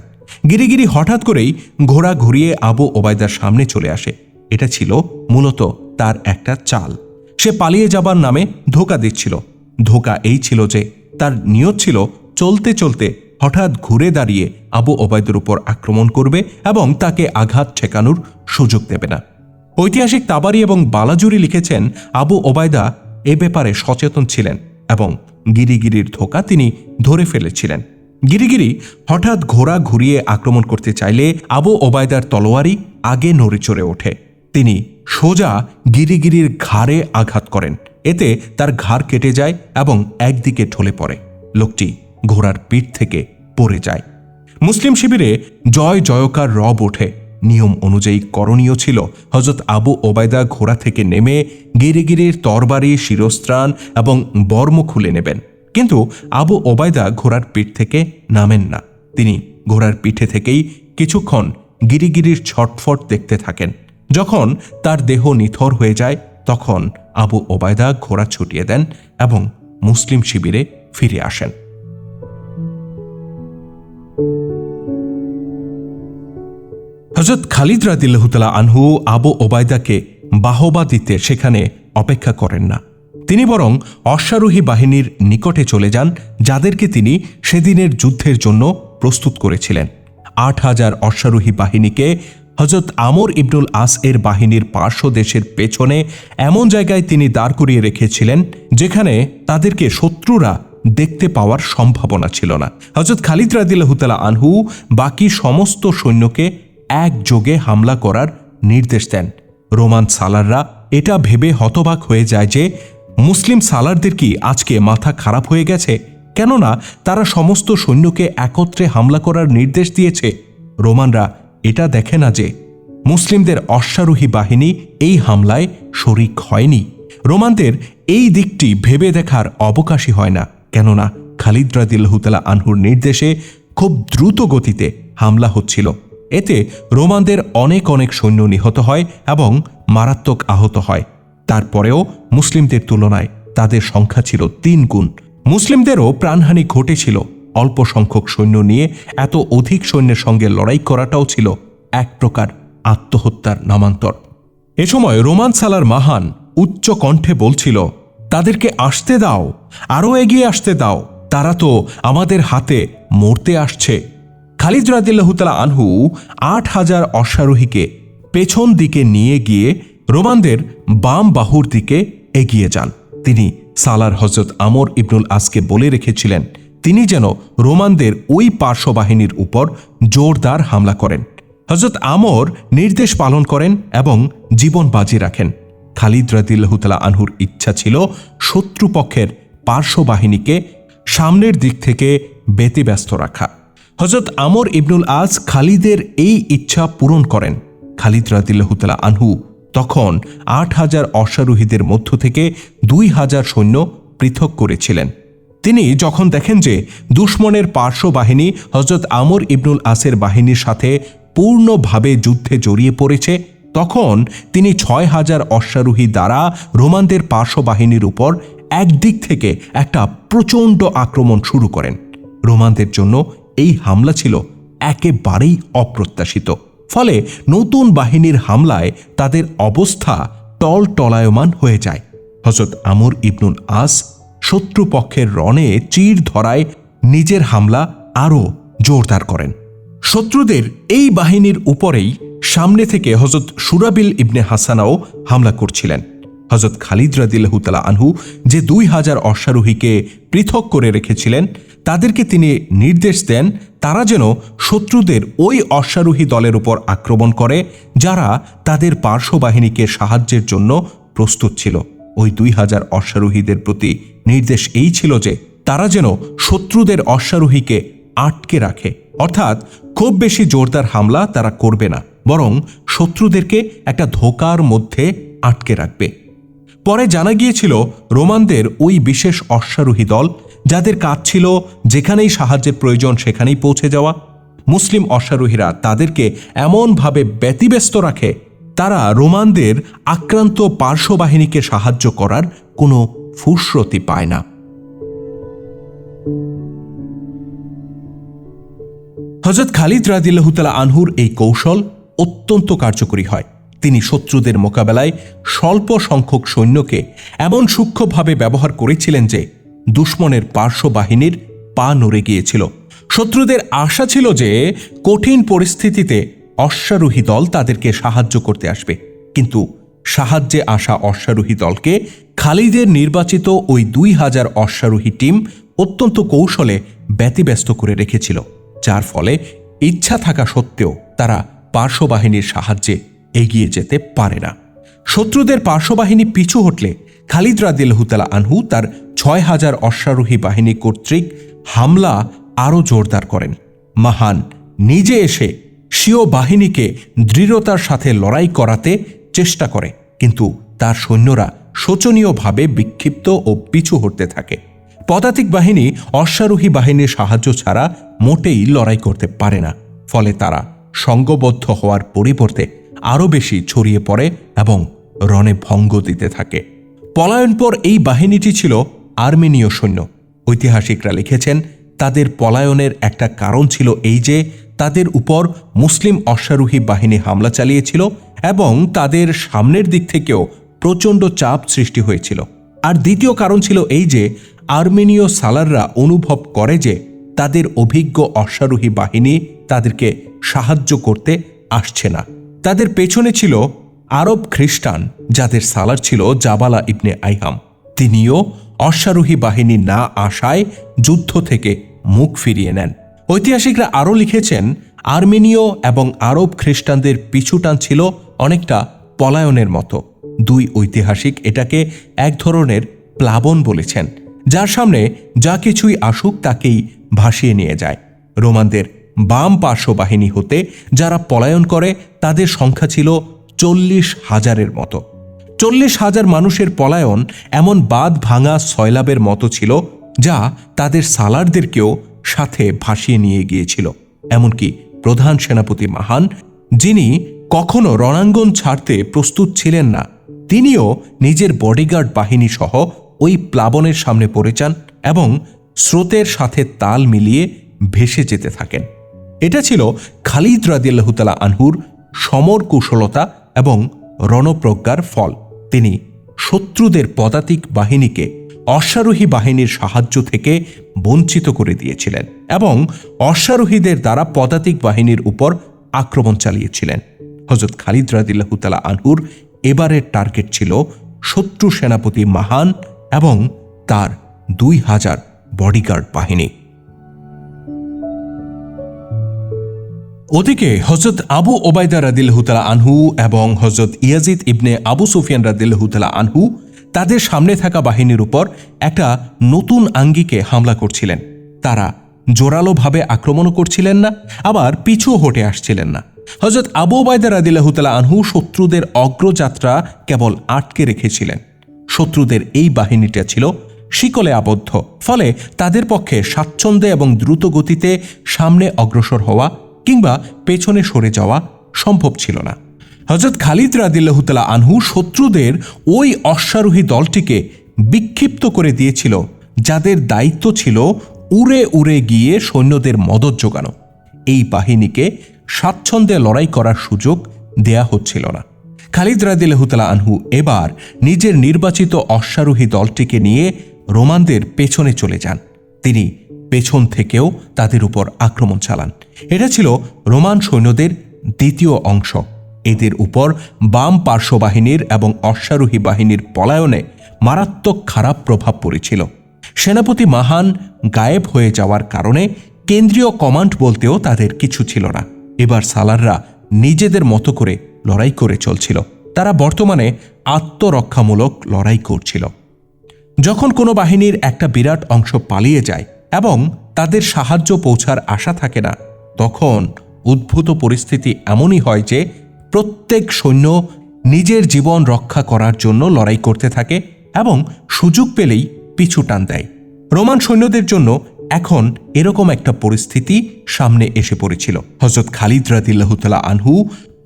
গিরিগিরি হঠাৎ করেই ঘোড়া ঘুরিয়ে আবু ওবায়দার সামনে চলে আসে। এটা ছিল মূলত তার একটা চাল। সে পালিয়ে যাবার নামে ধোঁকা দিচ্ছিল। ধোঁকা এই ছিল যে তার নিয়ত ছিল চলতে চলতে হঠাৎ ঘুরে দাঁড়িয়ে আবু ওবায়দার উপর আক্রমণ করবে এবং তাকে আঘাত ঠেকানোর সুযোগ দেবে না। ঐতিহাসিক তাবারি এবং বালাজুরি লিখেছেন, আবু ওবায়দা এ ব্যাপারে সচেতন ছিলেন এবং গিরিগিরির ধোঁকা তিনি ধরে ফেলেছিলেন। গিরিগিরি হঠাৎ ঘোড়া ঘুরিয়ে আক্রমণ করতে চাইলে আবু ওবায়দার তলোয়ারই আগে নড়ে চড়ে ওঠে। তিনি সোজা গিরিগিরির ঘাড়ে আঘাত করেন। এতে তার ঘাড় কেটে যায় এবং একদিকে ঢলে পড়ে। লোকটি ঘোড়ার পিঠ থেকে পড়ে যায়। মুসলিম শিবিরে জয় জয়কার রব ওঠে। নিয়ম অনুযায়ী করণীয় ছিল হযরত আবু ওবায়দা ঘোড়া থেকে নেমে গিরিগিরির তরবারি, শিরস্ত্রাণ এবং বর্ম খুলে নেবেন। কিন্তু আবু ওবায়দা ঘোড়ার পিঠ থেকে নামেন না। তিনি ঘোড়ার পিঠে থেকেই কিছুক্ষণ গিরিগিরির ছটফট দেখতে থাকেন। যখন তার দেহ নিথর হয়ে যায় তখন আবু ওবায়দা ঘোড়া ছুটিয়ে দেন এবং মুসলিম শিবিরে ফিরে আসেন। হযরত খালিদ রাদিয়াল্লাহু তাআলা আনহু আবু ওবায়দাকে বাহবা দিতে সেখানে অপেক্ষা করেন না। তিনি বরং অশ্বারোহী বাহিনীর নিকটে চলে যান, যাদেরকে তিনি সেদিনের যুদ্ধের জন্য প্রস্তুত করেছিলেন। ৮,০০০ অশ্বারোহী বাহিনীকে হযরত আমর ইবনুল আস এর বাহিনীর পার্শ্ব দেশের পেছনে এমন জায়গায় তিনি দাঁড় করিয়ে রেখেছিলেন যেখানে তাদেরকে শত্রুরা দেখতে পাওয়ার সম্ভাবনা ছিল না। হযরত খালিদ রাদিয়াল্লাহু তাআলা আনহু বাকি সমস্ত সৈন্যকে একযোগে হামলা করার নির্দেশ দেন। রোমান সালাররা এটা ভেবে হতবাক হয়ে যায় যে মুসলিম সালারদের কি আজকে মাথা খারাপ হয়ে গেছে, কেননা তারা সমস্ত সৈন্যকে একত্রে হামলা করার নির্দেশ দিয়েছে। রোমানরা এটা দেখে না যে মুসলিমদের অশ্বারোহী বাহিনী এই হামলায় শরিক হয়নি। রোমানদের এই দিকটি ভেবে দেখার অবকাশই হয় না, কেননা খালিদ রাদিয়াল্লাহু তাআলা আনহুর নির্দেশে খুব দ্রুত গতিতে হামলা হচ্ছিল। এতে রোমানদের অনেক সৈন্য নিহত হয় এবং মারাত্মক আহত হয়। তারপরেও মুসলিমদের তুলনায় তাদের সংখ্যা ছিল ৩ গুণ। মুসলিমদেরও প্রাণহানি ঘটেছিল। অল্প সংখ্যক সৈন্য নিয়ে এত অধিক সৈন্যের সঙ্গে লড়াই করাটাও ছিল এক প্রকার আত্মহত্যার নামান্তর। এ সময় রোমান সালার মাহান উচ্চ কণ্ঠে বলছিল, তাদেরকে আসতে দাও, আরও এগিয়ে আসতে দাও, তারা তো আমাদের হাতে মরতে আসছে। খালিদ রাদিয়াল্লাহু তাআলা আনহু ৮,০০০ অশ্বারোহীকে পেছন দিকে নিয়ে গিয়ে রোমানদের বাম বাহুর দিকে এগিয়ে যান। তিনি সালার হযরত আমর ইবনুল আসকে বলে রেখেছিলেন তিনি যেন রোমানদের ওই পার্শ্ব বাহিনীর উপর জোরদার হামলা করেন। হযরত আমর নির্দেশ পালন করেন এবং জীবন বাজি রাখেন। খালিদ রাদিয়াল্লাহু তাআলা আনহুর ইচ্ছা ছিল শত্রুপক্ষের পার্শ্ব বাহিনীকে সামনের দিক থেকে ব্যতিব্যস্ত রাখা। হযরত আমর ইবনুল আস খালিদের এই ইচ্ছা পূরণ করেন। খালিদ রাদিয়াল্লাহু তাআলা আনহু তখন ৮,০০০ অশ্বারোহীদের মধ্য থেকে ২,০০০ সৈন্য পৃথক করেছিলেন। তিনি যখন দেখেন যে দুশমনের পার্শ্ব বাহিনী হযরত আমর ইবনুল আসের বাহিনীর সাথে পূর্ণভাবে যুদ্ধে জড়িয়ে পড়েছে, তখন তিনি ৬,০০০ অশ্বারোহী দ্বারা রোমানদের পার্শ্ব বাহিনীর উপর একদিক থেকে একটা প্রচণ্ড আক্রমণ শুরু করেন। রোমানদের জন্য এই হামলা ছিল একেবারেই অপ্রত্যাশিত। ফলে নতুন বাহিনীর হামলায় তাদের অবস্থা টলটলায়মান হয়ে যায়। হযরত আমর ইবনুল আস শত্রুপক্ষের রণে চির ধরায় নিজের হামলা আরও জোরদার করেন। শত্রুদের এই বাহিনীর উপরেই সামনে থেকে হযরত সুরাবিল ইবনে হাসানাও হামলা করছিলেন। হযরত খালিদ রাদিয়াল্লাহু তাআলা আনহু যে ২,০০০ অশ্বারোহীকে পৃথক করে রেখেছিলেন তাদেরকে তিনি নির্দেশ দেন তারা যেন শত্রুদের ওই অশ্বারোহী দলের উপর আক্রমণ করে যারা তাদের পার্শ্ব বাহিনীকে সাহায্যের জন্য প্রস্তুত ছিল। ওই ২,০০০ অশ্বারোহীদের প্রতি নির্দেশ এই ছিল যে তারা যেন শত্রুদের অশ্বারোহীকে আটকে রাখে, অর্থাৎ খুব বেশি জোরদার হামলা তারা করবে না, বরং শত্রুদেরকে একটা ধোঁকার মধ্যে আটকে রাখবে। পরে জানা গিয়েছিল রোমানদের ওই বিশেষ অশ্বারোহী দল, যাদের কাজ ছিল যেখানেই সাহায্যের প্রয়োজন সেখানেই পৌঁছে যাওয়া, মুসলিম অশ্বারোহীরা তাদেরকে এমনভাবে ব্যতিব্যস্ত রাখে তারা রোমানদের আক্রান্ত পার্শ্ব বাহিনীকে সাহায্য করার কোনো ফুসরতি পায় না। হযরত খালিদ রাদিয়াল্লাহু তাআলা আনহুর এই কৌশল অত্যন্ত কার্যকরী হয়। তিনি শত্রুদের মোকাবেলায় স্বল্প সংখ্যক সৈন্যকে এমন সূক্ষ্মভাবে ব্যবহার করেছিলেন যে দুশমনের পার্শ্ব বাহিনীর পা নড়ে গিয়েছিল। শত্রুদের আশা ছিল যে কঠিন পরিস্থিতিতে অশ্বারোহী দল তাদেরকে সাহায্য করতে আসবে, কিন্তু সাহায্যে আসা অশ্বারোহী দলকে খালিদের নির্বাচিত ওই 2000 অশ্বারোহী টিম অত্যন্ত কৌশলে ব্যতিব্যস্ত করে রেখেছিল, যার ফলে ইচ্ছা থাকা সত্ত্বেও তারা পার্শ্ববাহিনীর সাহায্যে এগিয়ে যেতে পারে না। শত্রুদের পার্শ্ববাহিনী পিছু হটলে খালিদ রাদিয়াল্লাহু তাআলা আনহু তার 6000 অশ্বারোহী বাহিনী কর্তৃক হামলা আরও জোরদার করেন। মাহান নিজে এসে স্বীয় বাহিনীকে দৃঢ়তার সাথে লড়াই করাতে চেষ্টা করে, কিন্তু তার সৈন্যরা শোচনীয়ভাবে বিক্ষিপ্ত ও পিছু হটতে থাকে। পদাতিক বাহিনী অশ্বারোহী বাহিনীর সাহায্য ছাড়া মোটেই লড়াই করতে পারে না, ফলে তারা সঙ্গবদ্ধ হওয়ার পরিবর্তে আরও বেশি ছড়িয়ে পড়ে এবং রণে ভঙ্গ দিতে থাকে। পলায়নপর এই বাহিনীটি ছিল আর্মেনীয় সৈন্য। ঐতিহাসিকরা লিখেছেন, তাদের পলায়নের একটা কারণ ছিল এই যে তাদের উপর মুসলিম অশ্বারোহী বাহিনী হামলা চালিয়েছিল এবং তাদের সামনের দিক থেকেও প্রচণ্ড চাপ সৃষ্টি হয়েছিল। আর দ্বিতীয় কারণ ছিল এই যে আর্মেনীয় সালাররা অনুভব করে যে তাদের অভিজ্ঞ অশ্বারোহী বাহিনী তাদেরকে সাহায্য করতে আসছে না। তাদের পেছনে ছিল আরব খ্রিস্টান, যাদের সালার ছিল জাবালা ইবনে আইহাম। তিনিও অশ্বারোহী বাহিনী না আসায় যুদ্ধ থেকে মুখ ফিরিয়ে নেন। ঐতিহাসিকরা আরও লিখেছেন, আর্মেনীয় এবং আরব খ্রিস্টানদের পিছুটান ছিল অনেকটা পলায়নের মতো। দুই ঐতিহাসিক এটাকে এক ধরনের প্লাবন বলেছেন, যার সামনে যা কিছুই আসুক তাকেই ভাসিয়ে নিয়ে যায়। রোমানদের বাম পার্শ্ব বাহিনী হতে যারা পলায়ন করে তাদের সংখ্যা ছিল 40,000-এর মতো। 40,000 মানুষের পলায়ন এমন বাঁধ ভাঙা সয়লাবের মতো ছিল যা তাদের সালারদেরকেও সাথে ভাসিয়ে নিয়ে গিয়েছিল। এমনকি প্রধান সেনাপতি মাহান, যিনি কখনো রণাঙ্গন ছাড়তে প্রস্তুত ছিলেন না, তিনিও নিজের বডিগার্ড বাহিনী সহ ওই প্লাবনের সামনে পড়ে যান এবং স্রোতের সাথে তাল মিলিয়ে ভেসে যেতে থাকেন। এটা ছিল খালিদ রাদিয়াল্লাহু তাআলা আনহুর সমর কুশলতা এবং রণপ্রজ্ঞার ফল। তিনি শত্রুদের পদাতিক বাহিনীকে অশ্বারোহী বাহিনীর সাহায্য থেকে বঞ্চিত করে দিয়েছিলেন এবং অশ্বারোহীদের দ্বারা পদাতিক বাহিনীর উপর আক্রমণ চালিয়েছিলেন। হযরত খালিদ রাদিয়াল্লাহু তাআলা আনহুর এবারের টার্গেট ছিল শত্রু সেনাপতি মাহান এবং তার 2000 বডিগার্ড বাহিনী। ওদিকে হযরত আবু ওবায়দা রাদিয়াল্লাহু তাআলা আনহু এবং হযরত ইয়াজিদ ইবনে আবু সুফিয়ান রাদিয়াল্লাহু তাআলা আনহু তাদের সামনে থাকা বাহিনীর উপর একটা নতুন আঙ্গিকে হামলা করছিলেন। তারা জোরালোভাবে আক্রমণ করছিলেন না, আবার পিছু হটে আসছিলেন না। হযরত আবু ওবায়দা রাদিয়াল্লাহু তাআলা আনহু শত্রুদের অগ্রযাত্রা কেবল আটকে রেখেছিলেন। শত্রুদের এই বাহিনীটা ছিল শিকলে আবদ্ধ, ফলে তাদের পক্ষে স্বাচ্ছন্দ্যে এবং দ্রুত গতিতে সামনে অগ্রসর হওয়া কিংবা পেছনে সরে যাওয়া সম্ভব ছিল না। হযরত খালিদ রাদিয়াল্লাহু তাআলা আনহু শত্রুদের ওই অশ্বারোহী দলটিকে বিক্ষিপ্ত করে দিয়েছিল, যাদের দায়িত্ব ছিল উড়ে উড়ে গিয়ে সৈন্যদের মদদ জোগানো। এই বাহিনীকে স্বাচ্ছন্দ্যে লড়াই করার সুযোগ দেয়া হচ্ছিল না। খালিদ রাদিয়াল্লাহু তাআলা আনহু এবার নিজের নির্বাচিত অশ্বারোহী দলটিকে নিয়ে রোমানদের পেছনে চলে যান। তিনি পেছন থেকেও তাদের উপর আক্রমণ চালান। এটা ছিল রোমান সৈন্যদের দ্বিতীয় অংশ। এদের উপর বাম পার্শ্ববাহিনীর এবং অশ্বারোহী বাহিনীর পলায়নে মারাত্মক খারাপ প্রভাব পড়েছিল। সেনাপতি মাহান গায়েব হয়ে যাওয়ার কারণে কেন্দ্রীয় কমান্ড বলতেও তাদের কিছু ছিল না। এবার সালাররা নিজেদের মতো করে লড়াই করে চলছিল। তারা বর্তমানে আত্মরক্ষামূলক লড়াই করছিল। যখন কোনো বাহিনীর একটা বিরাট অংশ পালিয়ে যায় এবং তাদের সাহায্য পৌঁছার আশা থাকে না, তখন উদ্ভূত পরিস্থিতি এমনই হয় যে প্রত্যেক সৈন্য নিজের জীবন রক্ষা করার জন্য লড়াই করতে থাকে এবং সুযোগ পেলেই পিছু টান দেয়। রোমান সৈন্যদের জন্য এখন এরকম একটা পরিস্থিতি সামনে এসে পড়েছিল। হযরত খালিদ রাদিয়াল্লাহু তাআলা আনহু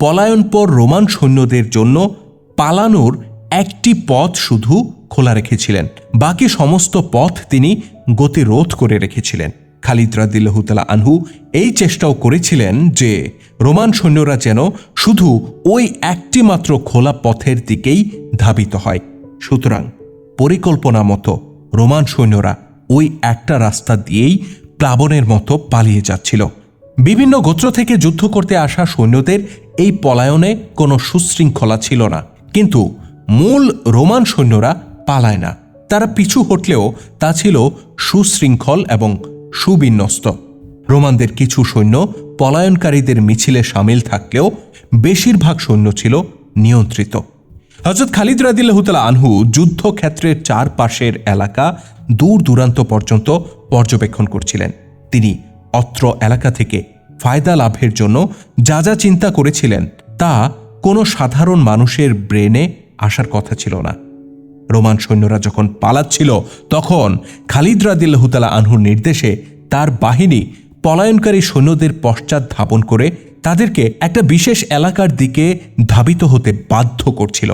পলায়নপর রোমান সৈন্যদের জন্য পালানোর একটি পথ শুধু খোলা রেখেছিলেন, বাকি সমস্ত পথ তিনি গতিরোধ করে রেখেছিলেন। খালিদ রাদিয়াল্লাহু তাআলা আনহু এই চেষ্টাও করেছিলেন যে রোমান সৈন্যরা যেন শুধু ওই একটি মাত্র খোলা পথের দিকেই ধাবিত হয়। সুতরাং পরিকল্পনা মতো রোমান সৈন্যরা ওই একটা রাস্তা দিয়েই প্লাবনের মতো পালিয়ে যাচ্ছিল। বিভিন্ন গোত্র থেকে যুদ্ধ করতে আসা সৈন্যদের এই পলায়নে কোনো সুশৃঙ্খলা ছিল না, কিন্তু মূল রোমান সৈন্যরা পালায় না। তারা পিছু হটলেও তা ছিল সুশৃঙ্খল এবং সুবিন্যস্ত। রোমানদের কিছু সৈন্য পলায়নকারীদের মিছিলে সামিল থাকলেও বেশিরভাগ সৈন্য ছিল নিয়ন্ত্রিত। হযরত খালিদ রাদিয়াল্লাহু তাআলা আনহু যুদ্ধক্ষেত্রের চারপাশের এলাকা দূর দূরান্ত পর্যন্ত পর্যবেক্ষণ করছিলেন। তিনি অত্র এলাকা থেকে ফায়দা লাভের জন্য যা যা চিন্তা করেছিলেন তা কোনো সাধারণ মানুষের ব্রেনে আসার কথা ছিল না। রোমান সৈন্যরা যখন পালাচ্ছিল তখন খালিদ রাদিয়াল্লাহু তাআলা আনহুর নির্দেশে তার বাহিনী পলায়নকারী সৈন্যদের পশ্চাৎ ধাবন করে তাদেরকে একটা বিশেষ এলাকার দিকে ধাবিত হতে বাধ্য করছিল।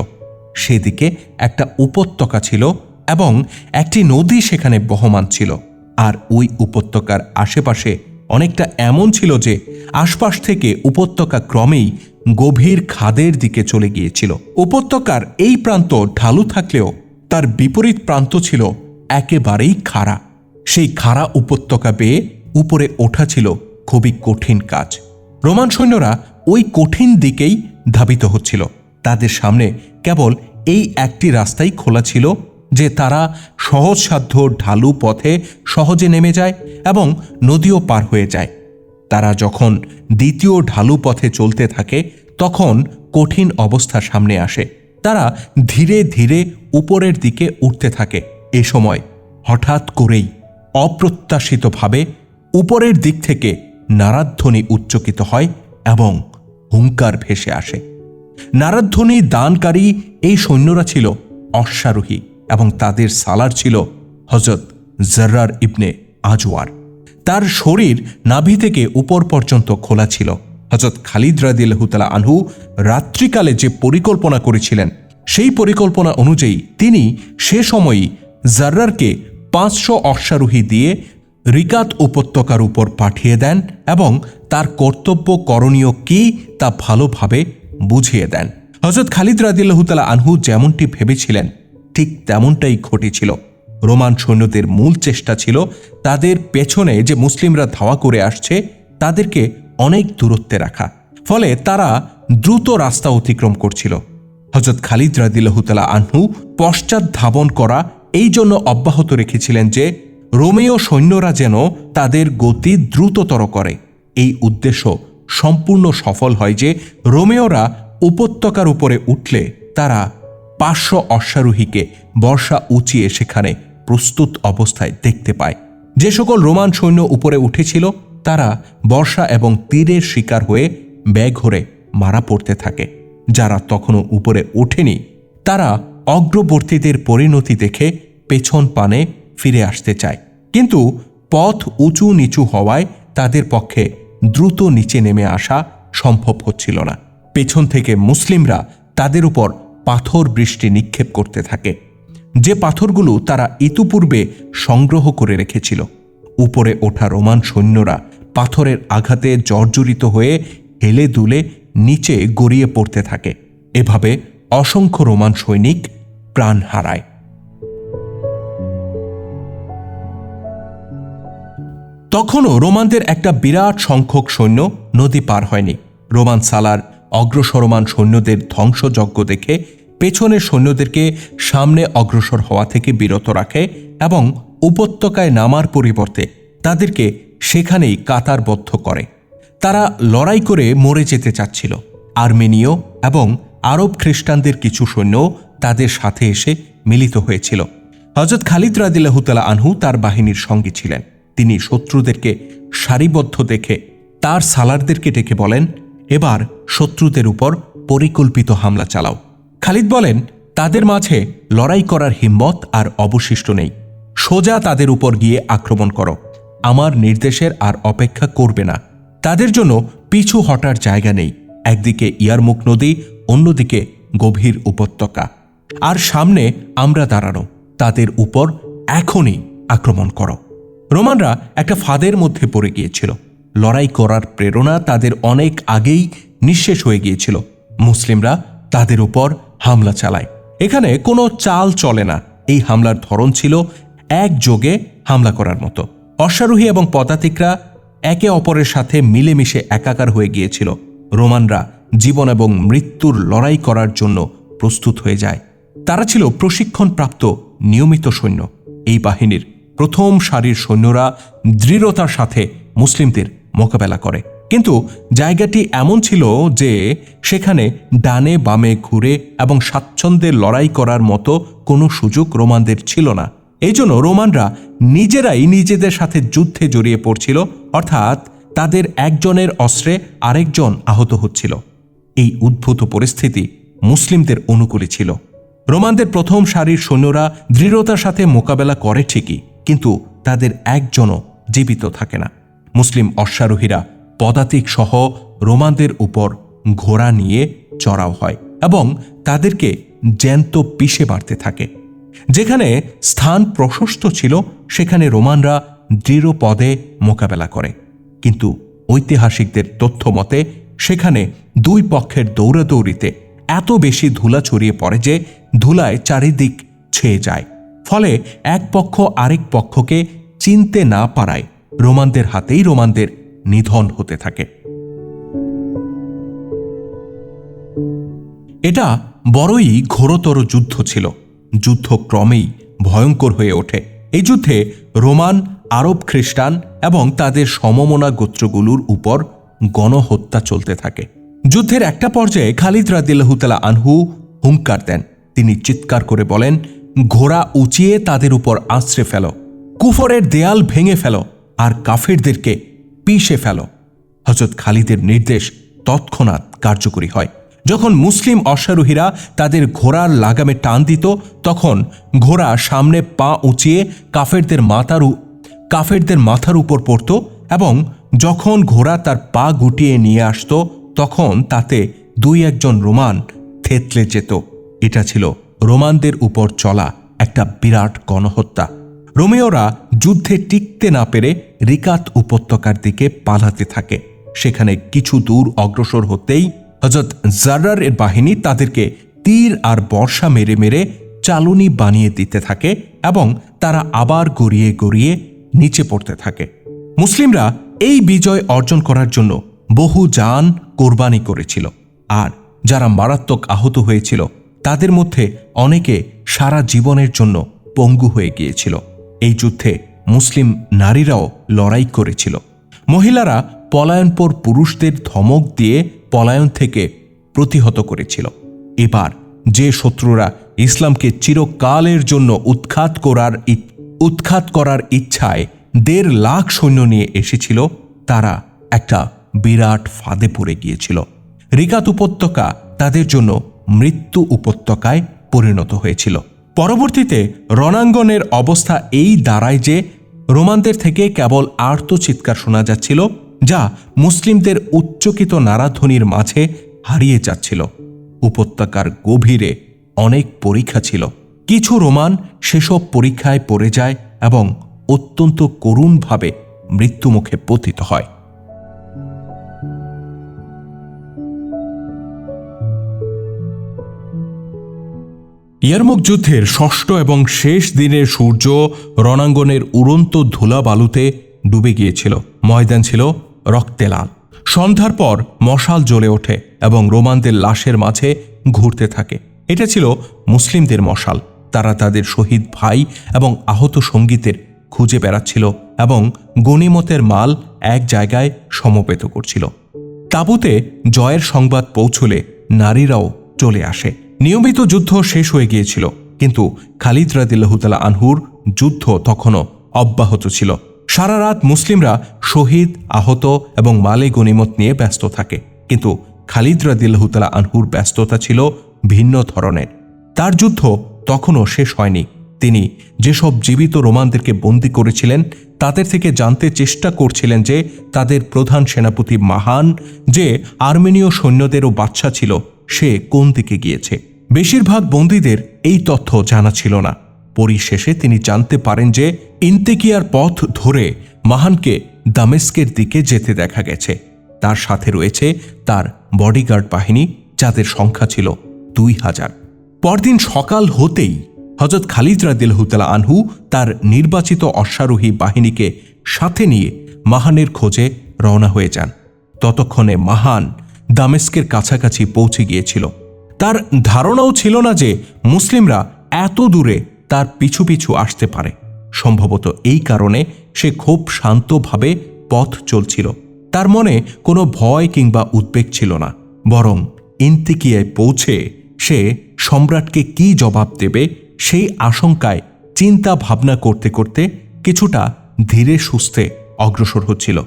সেদিকে একটা উপত্যকা ছিল এবং একটি নদী সেখানে বহমান ছিল। আর ওই উপত্যকার আশেপাশে অনেকটা এমন ছিল যে আশপাশ থেকে উপত্যকা ক্রমেই গভীর খাদের দিকে চলে গিয়েছিল। উপত্যকার এই প্রান্ত ঢালু থাকলেও তার বিপরীত প্রান্ত ছিল একেবারেই খাড়া। সেই খাড়া উপত্যকা বেয়ে উপরে ওঠা ছিল খুবই কঠিন কাজ। রোমান সৈন্যরা ওই কঠিন দিকেই ধাবিত হচ্ছিল। তাদের সামনে কেবল এই একটি রাস্তাই খোলা ছিল যে তারা সহজসাধ্য ঢালু পথে সহজে নেমে যায় এবং নদীও পার হয়ে যায়। তারা যখন দ্বিতীয় ঢালু পথে চলতে থাকে তখন কঠিন অবস্থা সামনে আসে। তারা ধীরে ধীরে উপরের দিকে উঠতে থাকে। এ সময় হঠাৎ করেই অপ্রত্যাশিতভাবে উপরের দিক থেকে নারাধ্বনি উচ্চকিত হয় এবং হুঙ্কার ভেসে আসে। নারাধ্বনি দানকারী এই সৈন্যরা ছিল অশ্বারোহী এবং তাদের সালার ছিল হযরত জাররার ইবনে আজওয়ার। তার শরীর নাভি থেকে উপর পর্যন্ত খোলা ছিল। হযরত খালিদ রাদিয়াল্লাহু তাআলা আনহু রাত্রিকালে যে পরিকল্পনা করেছিলেন সেই পরিকল্পনা অনুযায়ী তিনি সে সময়ই জাররারকে 500 অশ্বারোহী দিয়ে রিকাত উপত্যকার উপর পাঠিয়ে দেন এবং তার কর্তব্য করণীয় কি তা ভালোভাবে বুঝিয়ে দেন। হযরত খালিদ রাদিয়াল্লাহু তাআলা আনহু যেমনটি ভেবেছিলেন ঠিক তেমনটাই ঘটেছিল। রোমান সৈন্যদের মূল চেষ্টা ছিল তাদের পেছনে যে মুসলিমরা ধাওয়া করে আসছে তাদেরকে অনেক দূরত্বে রাখা। ফলে তারা দ্রুত রাস্তা অতিক্রম করছিল। হযরত খালিদ রাদিয়াল্লাহু তাআলা আনহু পশ্চাৎ ধাবন করা এই জন্য অব্যাহত রেখেছিলেন যে রোমীয় সৈন্যরা যেন তাদের গতি দ্রুততর করে। এই উদ্দেশ্য সম্পূর্ণ সফল হয় যে রোমীয়রা উপত্যকার উপরে উঠলে তারা 500 অশ্বারোহীকে বর্ষা উঁচিয়ে সেখানে প্রস্তুত অবস্থায় দেখতে পায়। যে সকল রোমান সৈন্য উপরে উঠেছিল তারা বর্ষা এবং তীরের শিকার হয়ে বেঘোরে মারা পড়তে থাকে। যারা তখনও উপরে ওঠেনি তারা অগ্রবর্তীদের পরিণতি দেখে পেছন পানে ফিরে আসতে চায়, কিন্তু পথ উঁচু নিচু হওয়ায় তাদের পক্ষে দ্রুত নিচে নেমে আসা সম্ভব হচ্ছিল না। পেছন থেকে মুসলিমরা তাদের উপর পাথর বৃষ্টি নিক্ষেপ করতে থাকে, যে পাথরগুলো তারা ইতিপূর্বে সংগ্রহ করে রেখেছিল। উপরে ওঠা রোমান সৈন্যরা পাথরের আঘাতে জর্জরিত হয়ে হেলে দুলে নিচে গড়িয়ে পড়তে থাকে। এভাবে অসংখ্য রোমান সৈনিক প্রাণ হারায়। তখনও রোমানদের একটা বিরাট সংখ্যক সৈন্য নদী পার হয়নি। রোমান সালার অগ্রসরমান সৈন্যদের ধ্বংসযজ্ঞ দেখে পেছনের সৈন্যদেরকে সামনে অগ্রসর হওয়া থেকে বিরত রাখে এবং উপত্যকায় নামার পরিবর্তে তাদেরকে সেখানেই কাতারবদ্ধ করে। তারা লড়াই করে মরে যেতে চাচ্ছিল। আর্মেনীয় এবং আরব খ্রিস্টানদের কিছু সৈন্য তাদের সাথে এসে মিলিত হয়েছিল। হযরত খালিদ রাদিয়াল্লাহু তাআলা আনহু তার বাহিনীর সঙ্গী ছিলেন। তিনি শত্রুদেরকে সারিবদ্ধ দেখে তার সালারদেরকে ডেকে বলেন, এবার শত্রুদের উপর পরিকল্পিত হামলা চালাও। খালিদ বলেন, তাদের মাঝে লড়াই করার হিম্মত আর অবশিষ্ট নেই। সোজা তাদের উপর গিয়ে আক্রমণ করো। আমার নির্দেশের আর অপেক্ষা করবে না। তাদের জন্য পিছু হটার জায়গা নেই। একদিকে ইয়ারমুক নদী, অন্যদিকে গভীর উপত্যকা, আর সামনে আমরা দাঁড়ানো। তাদের উপর এখনই আক্রমণ করো। রোমানরা একটা ফাঁদের মধ্যে পড়ে গিয়েছিল। লড়াই করার প্রেরণা তাদের অনেক আগেই নিঃশেষ হয়ে গিয়েছিল। মুসলিমরা তাদের উপর হামলা চালায়। এখানে কোনো চাল চলে না। এই হামলার ধরন ছিল একযোগে হামলা করার মতো। অশ্বারোহী এবং পদাতিকরা একে অপরের সাথে মিলেমিশে একাকার হয়ে গিয়েছিল। রোমানরা জীবন এবং মৃত্যুর লড়াই করার জন্য প্রস্তুত হয়ে যায়। তারা ছিল প্রশিক্ষণপ্রাপ্ত নিয়মিত সৈন্য। এই বাহিনীর প্রথম সারির সৈন্যরা দৃঢ়তার সাথে মুসলিমদের মোকাবেলা করে, কিন্তু জায়গাটি এমন ছিল যে সেখানে ডানে বামে ঘুরে এবং স্বাচ্ছন্দ্যে লড়াই করার মতো কোনো সুযোগ রোমানদের ছিল না। এই জন্য রোমানরা নিজেরাই নিজেদের সাথে যুদ্ধে জড়িয়ে পড়ছিল, অর্থাৎ তাদের একজনের অস্ত্রে আরেকজন আহত হচ্ছিল। এই উদ্ভূত পরিস্থিতি মুসলিমদের অনুকূলে ছিল। রোমানদের প্রথম সারির সৈন্যরা দৃঢ়তার সাথে মোকাবেলা করে ঠিকই, কিন্তু তাদের একজনও জীবিত থাকে না। মুসলিম অশ্বারোহীরা পদাতিক সহ রোমানদের উপর ঘোড়া নিয়ে চড়াও হয় এবং তাদেরকে জ্যান্ত পিষে মারতে থাকে। যেখানে স্থান প্রশস্ত ছিল সেখানে রোমানরা দৃঢ় পদে মোকাবেলা করে, কিন্তু ঐতিহাসিকদের তথ্য মতে সেখানে দুই পক্ষের দৌড়াদৌড়িতে এত বেশি ধুলা ছড়িয়ে পড়ে যে ধুলায় চারিদিক ছেয়ে যায়। ফলে এক পক্ষ আরেক পক্ষকে চিনতে না পারায় রোমানদের হাতেই রোমানদের নিধন হতে থাকে। এটা বড়ই ঘোরতর যুদ্ধ ছিল। যুদ্ধ ক্রমেই ভয়ঙ্কর হয়ে ওঠে। এই যুদ্ধে রোমান, আরব খ্রিস্টান এবং তাদের সমমনা গোত্রগুলোর উপর গণহত্যা চলতে থাকে। যুদ্ধের একটা পর্যায়ে খালিদ রাদিয়াল্লাহু তাআলা আনহু হুঙ্কার দেন। তিনি চিৎকার করে বলেন, ঘোড়া উঁচিয়ে তাদের উপর আছড়ে ফেলো, কুফরের দেয়াল ভেঙে ফেলো আর কাফিরদেরকে পিষে ফেলো। হযরত খালিদের নির্দেশ তৎক্ষণাৎ কার্যকরী হয়। যখন মুসলিম অশ্বারোহীরা তাদের ঘোড়ার লাগামে টান দিত, তখন ঘোড়া সামনে পা উঁচিয়ে কাফেরদের মাথার উপর পড়ত এবং যখন ঘোড়া তার পা গুটিয়ে নিয়ে আসত তখন তাতে দুই একজন রোমান থেতলে যেত। এটা ছিল রোমানদের উপর চলা একটা বিরাট গণহত্যা। রোমীয়রা যুদ্ধে টিকতে না পেরে রিকাত উপত্যকার দিকে পালাতে থাকে। সেখানে কিছু দূর অগ্রসর হতেই হযরত জাররার এর বাহিনী তাদেরকে তীর আর বর্ষা মেরে মেরে চালুনি বানিয়ে দিতে থাকে এবং তারা আবার গড়িয়ে গড়িয়ে নিচে পড়তে থাকে। মুসলিমরা এই বিজয় অর্জন করার জন্য বহু জান কোরবানি করেছিল, আর যারা মারাত্মক আহত হয়েছিল তাদের মধ্যে অনেকে সারা জীবনের জন্য পঙ্গু হয়ে গিয়েছিল। এই যুদ্ধে মুসলিম নারীরাও লড়াই করেছিল। মহিলারা পলায়নপর পুরুষদের ধমক দিয়ে পলায়ন থেকে প্রতিহত করেছিল। এবার যে শত্রুরা ইসলামকে চিরকালের জন্য উৎখাত করার ইচ্ছায় 1.5 লাখ সৈন্য নিয়ে এসেছিল, তারা একটা বিরাট ফাঁদে পড়ে গিয়েছিল। রিকাত উপত্যকা তাদের জন্য মৃত্যু উপত্যকায় পরিণত হয়েছিল। পরবর্তীতে রণাঙ্গনের অবস্থা এই দাঁড়ায় যে রোমানদের থেকে কেবল আর্তচিৎকার শোনা যাচ্ছিল, যা মুসলিমদের উচ্চকিত নারাধ্বনির মাঝে হারিয়ে যাচ্ছিল। উপত্যকার গভীরে অনেক পরীক্ষা ছিল। কিছু রোমান সেসব পরীক্ষায় পড়ে যায় এবং অত্যন্ত করুণভাবে মৃত্যুমুখে পতিত হয়। ইয়ারমুক যুদ্ধের ষষ্ঠ এবং শেষ দিনের সূর্য রণাঙ্গনের উড়ন্ত ধুলা বালুতে ডুবে গিয়েছিল। ময়দান ছিল রক্তে লাল। সন্ধ্যার পর মশাল জ্বলে ওঠে এবং রোমানদের লাশের মাঝে ঘুরতে থাকে। এটা ছিল মুসলিমদের মশাল। তারা তাদের শহীদ ভাই এবং আহত সঙ্গীতের খুঁজে বেড়াচ্ছিল এবং গনিমতের মাল এক জায়গায় সমবেত করছিল। তাঁবুতে জয়ের সংবাদ পৌঁছলে নারীরাও চলে আসে। নিয়মিত যুদ্ধ শেষ হয়ে গিয়েছিল, কিন্তু খালিদ রাদিয়াল্লাহু তাআলা আনহুর যুদ্ধ তখনও অব্যাহত ছিল। সারা রাত মুসলিমরা শহীদ, আহত এবং মালে গনিমত নিয়ে ব্যস্ত থাকে, কিন্তু খালিদ রাদিয়াল্লাহু তাআলা আনহুর ব্যস্ততা ছিল ভিন্ন ধরনের। তার যুদ্ধ তখনও শেষ হয়নি। তিনি যেসব জীবিত রোমানদেরকে বন্দী করেছিলেন তাদের থেকে জানতে চেষ্টা করছিলেন যে তাদের প্রধান সেনাপতি মাহান, যে আর্মেনীয় সৈন্যদেরও বাদশা ছিল, সে কোন দিকে গিয়েছে। বেশিরভাগ বন্দীদের এই তথ্য জানা ছিল না। পরিশেষে তিনি জানতে পারেন যে ইন্তেকিয়ার পথ ধরে মাহানকে দামেস্কের দিকে যেতে দেখা গেছে। তার সাথে রয়েছে তার বডিগার্ড বাহিনী, যাদের সংখ্যা ছিল 2000। পরদিন সকাল হতেই হযরত খালিদ রাদিয়াল্লাহু তাআলা আনহু তার নির্বাচিত অশ্বারোহী বাহিনীকে সাথে নিয়ে মাহানের খোঁজে রওনা হয়ে যান। ততক্ষণে মাহান দামেস্কের কাছাকাছি পৌঁছে গিয়েছিল। তার ধারণাও ছিল না যে মুসলিমরা এত দূরে তার পিছু পিছু আসতে পারে। সম্ভবত এই কারণে সে খুব শান্তভাবে পথ চলছিল। তার মনে কোনো ভয় কিংবা উদ্বেগ ছিল না, বরং ইন্তিকিয়ায় পৌঁছে সে সম্রাটকে কি জবাব দেবে সেই আশঙ্কায় চিন্তা ভাবনা করতে করতে কিছুটা ধীরে সুস্থে অগ্রসর হচ্ছিল।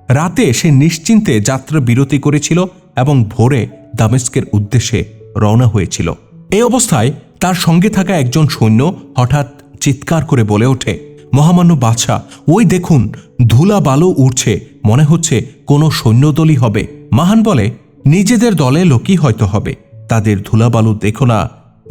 রাতে সে নিশ্চিন্তে যাত্রা বিরতি করেছিল এবং ভোরে দামেস্কের উদ্দেশ্যে রওনা হয়েছিল। এই অবস্থায় তার সঙ্গে থাকা একজন সৈন্য হঠাৎ চিৎকার করে বলে ওঠে, মহামান্য বাদশাহ, ওই দেখুন, ধুলা বালু উড়ছে, মনে হচ্ছে কোনো সৈন্যদলই হবে। মাহান বলে, নিজেদের দলে লোকই হয়তো হবে, তাদের ধুলাবালু দেখো না।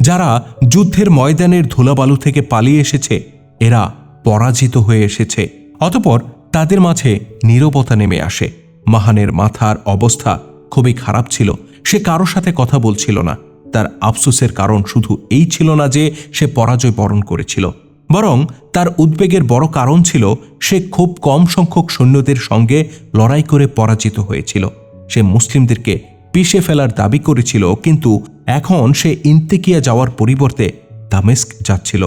যারা যুদ্ধের ময়দানের ধুলাবালু থেকে পালিয়ে এসেছে, এরা পরাজিত হয়ে এসেছে। অতঃপর তাদের মাঝে নীরবতা নেমে আসে। মাহানের মাথার অবস্থা খুবই খারাপ ছিল। সে কারো সাথে কথা বলছিল না। তার আফসোসের কারণ শুধু এই ছিল না যে সে পরাজয় বরণ করেছিল, বরং তার উদ্বেগের বড় কারণ ছিল সে খুব কম সংখ্যক সৈন্যদের সঙ্গে লড়াই করে পরাজিত হয়েছিল। সে মুসলিমদেরকে পিষে ফেলার দাবি করেছিল, কিন্তু এখন সে ইন্তেকিয়া যাওয়ার পরিবর্তে দামেস্ক যাচ্ছিল।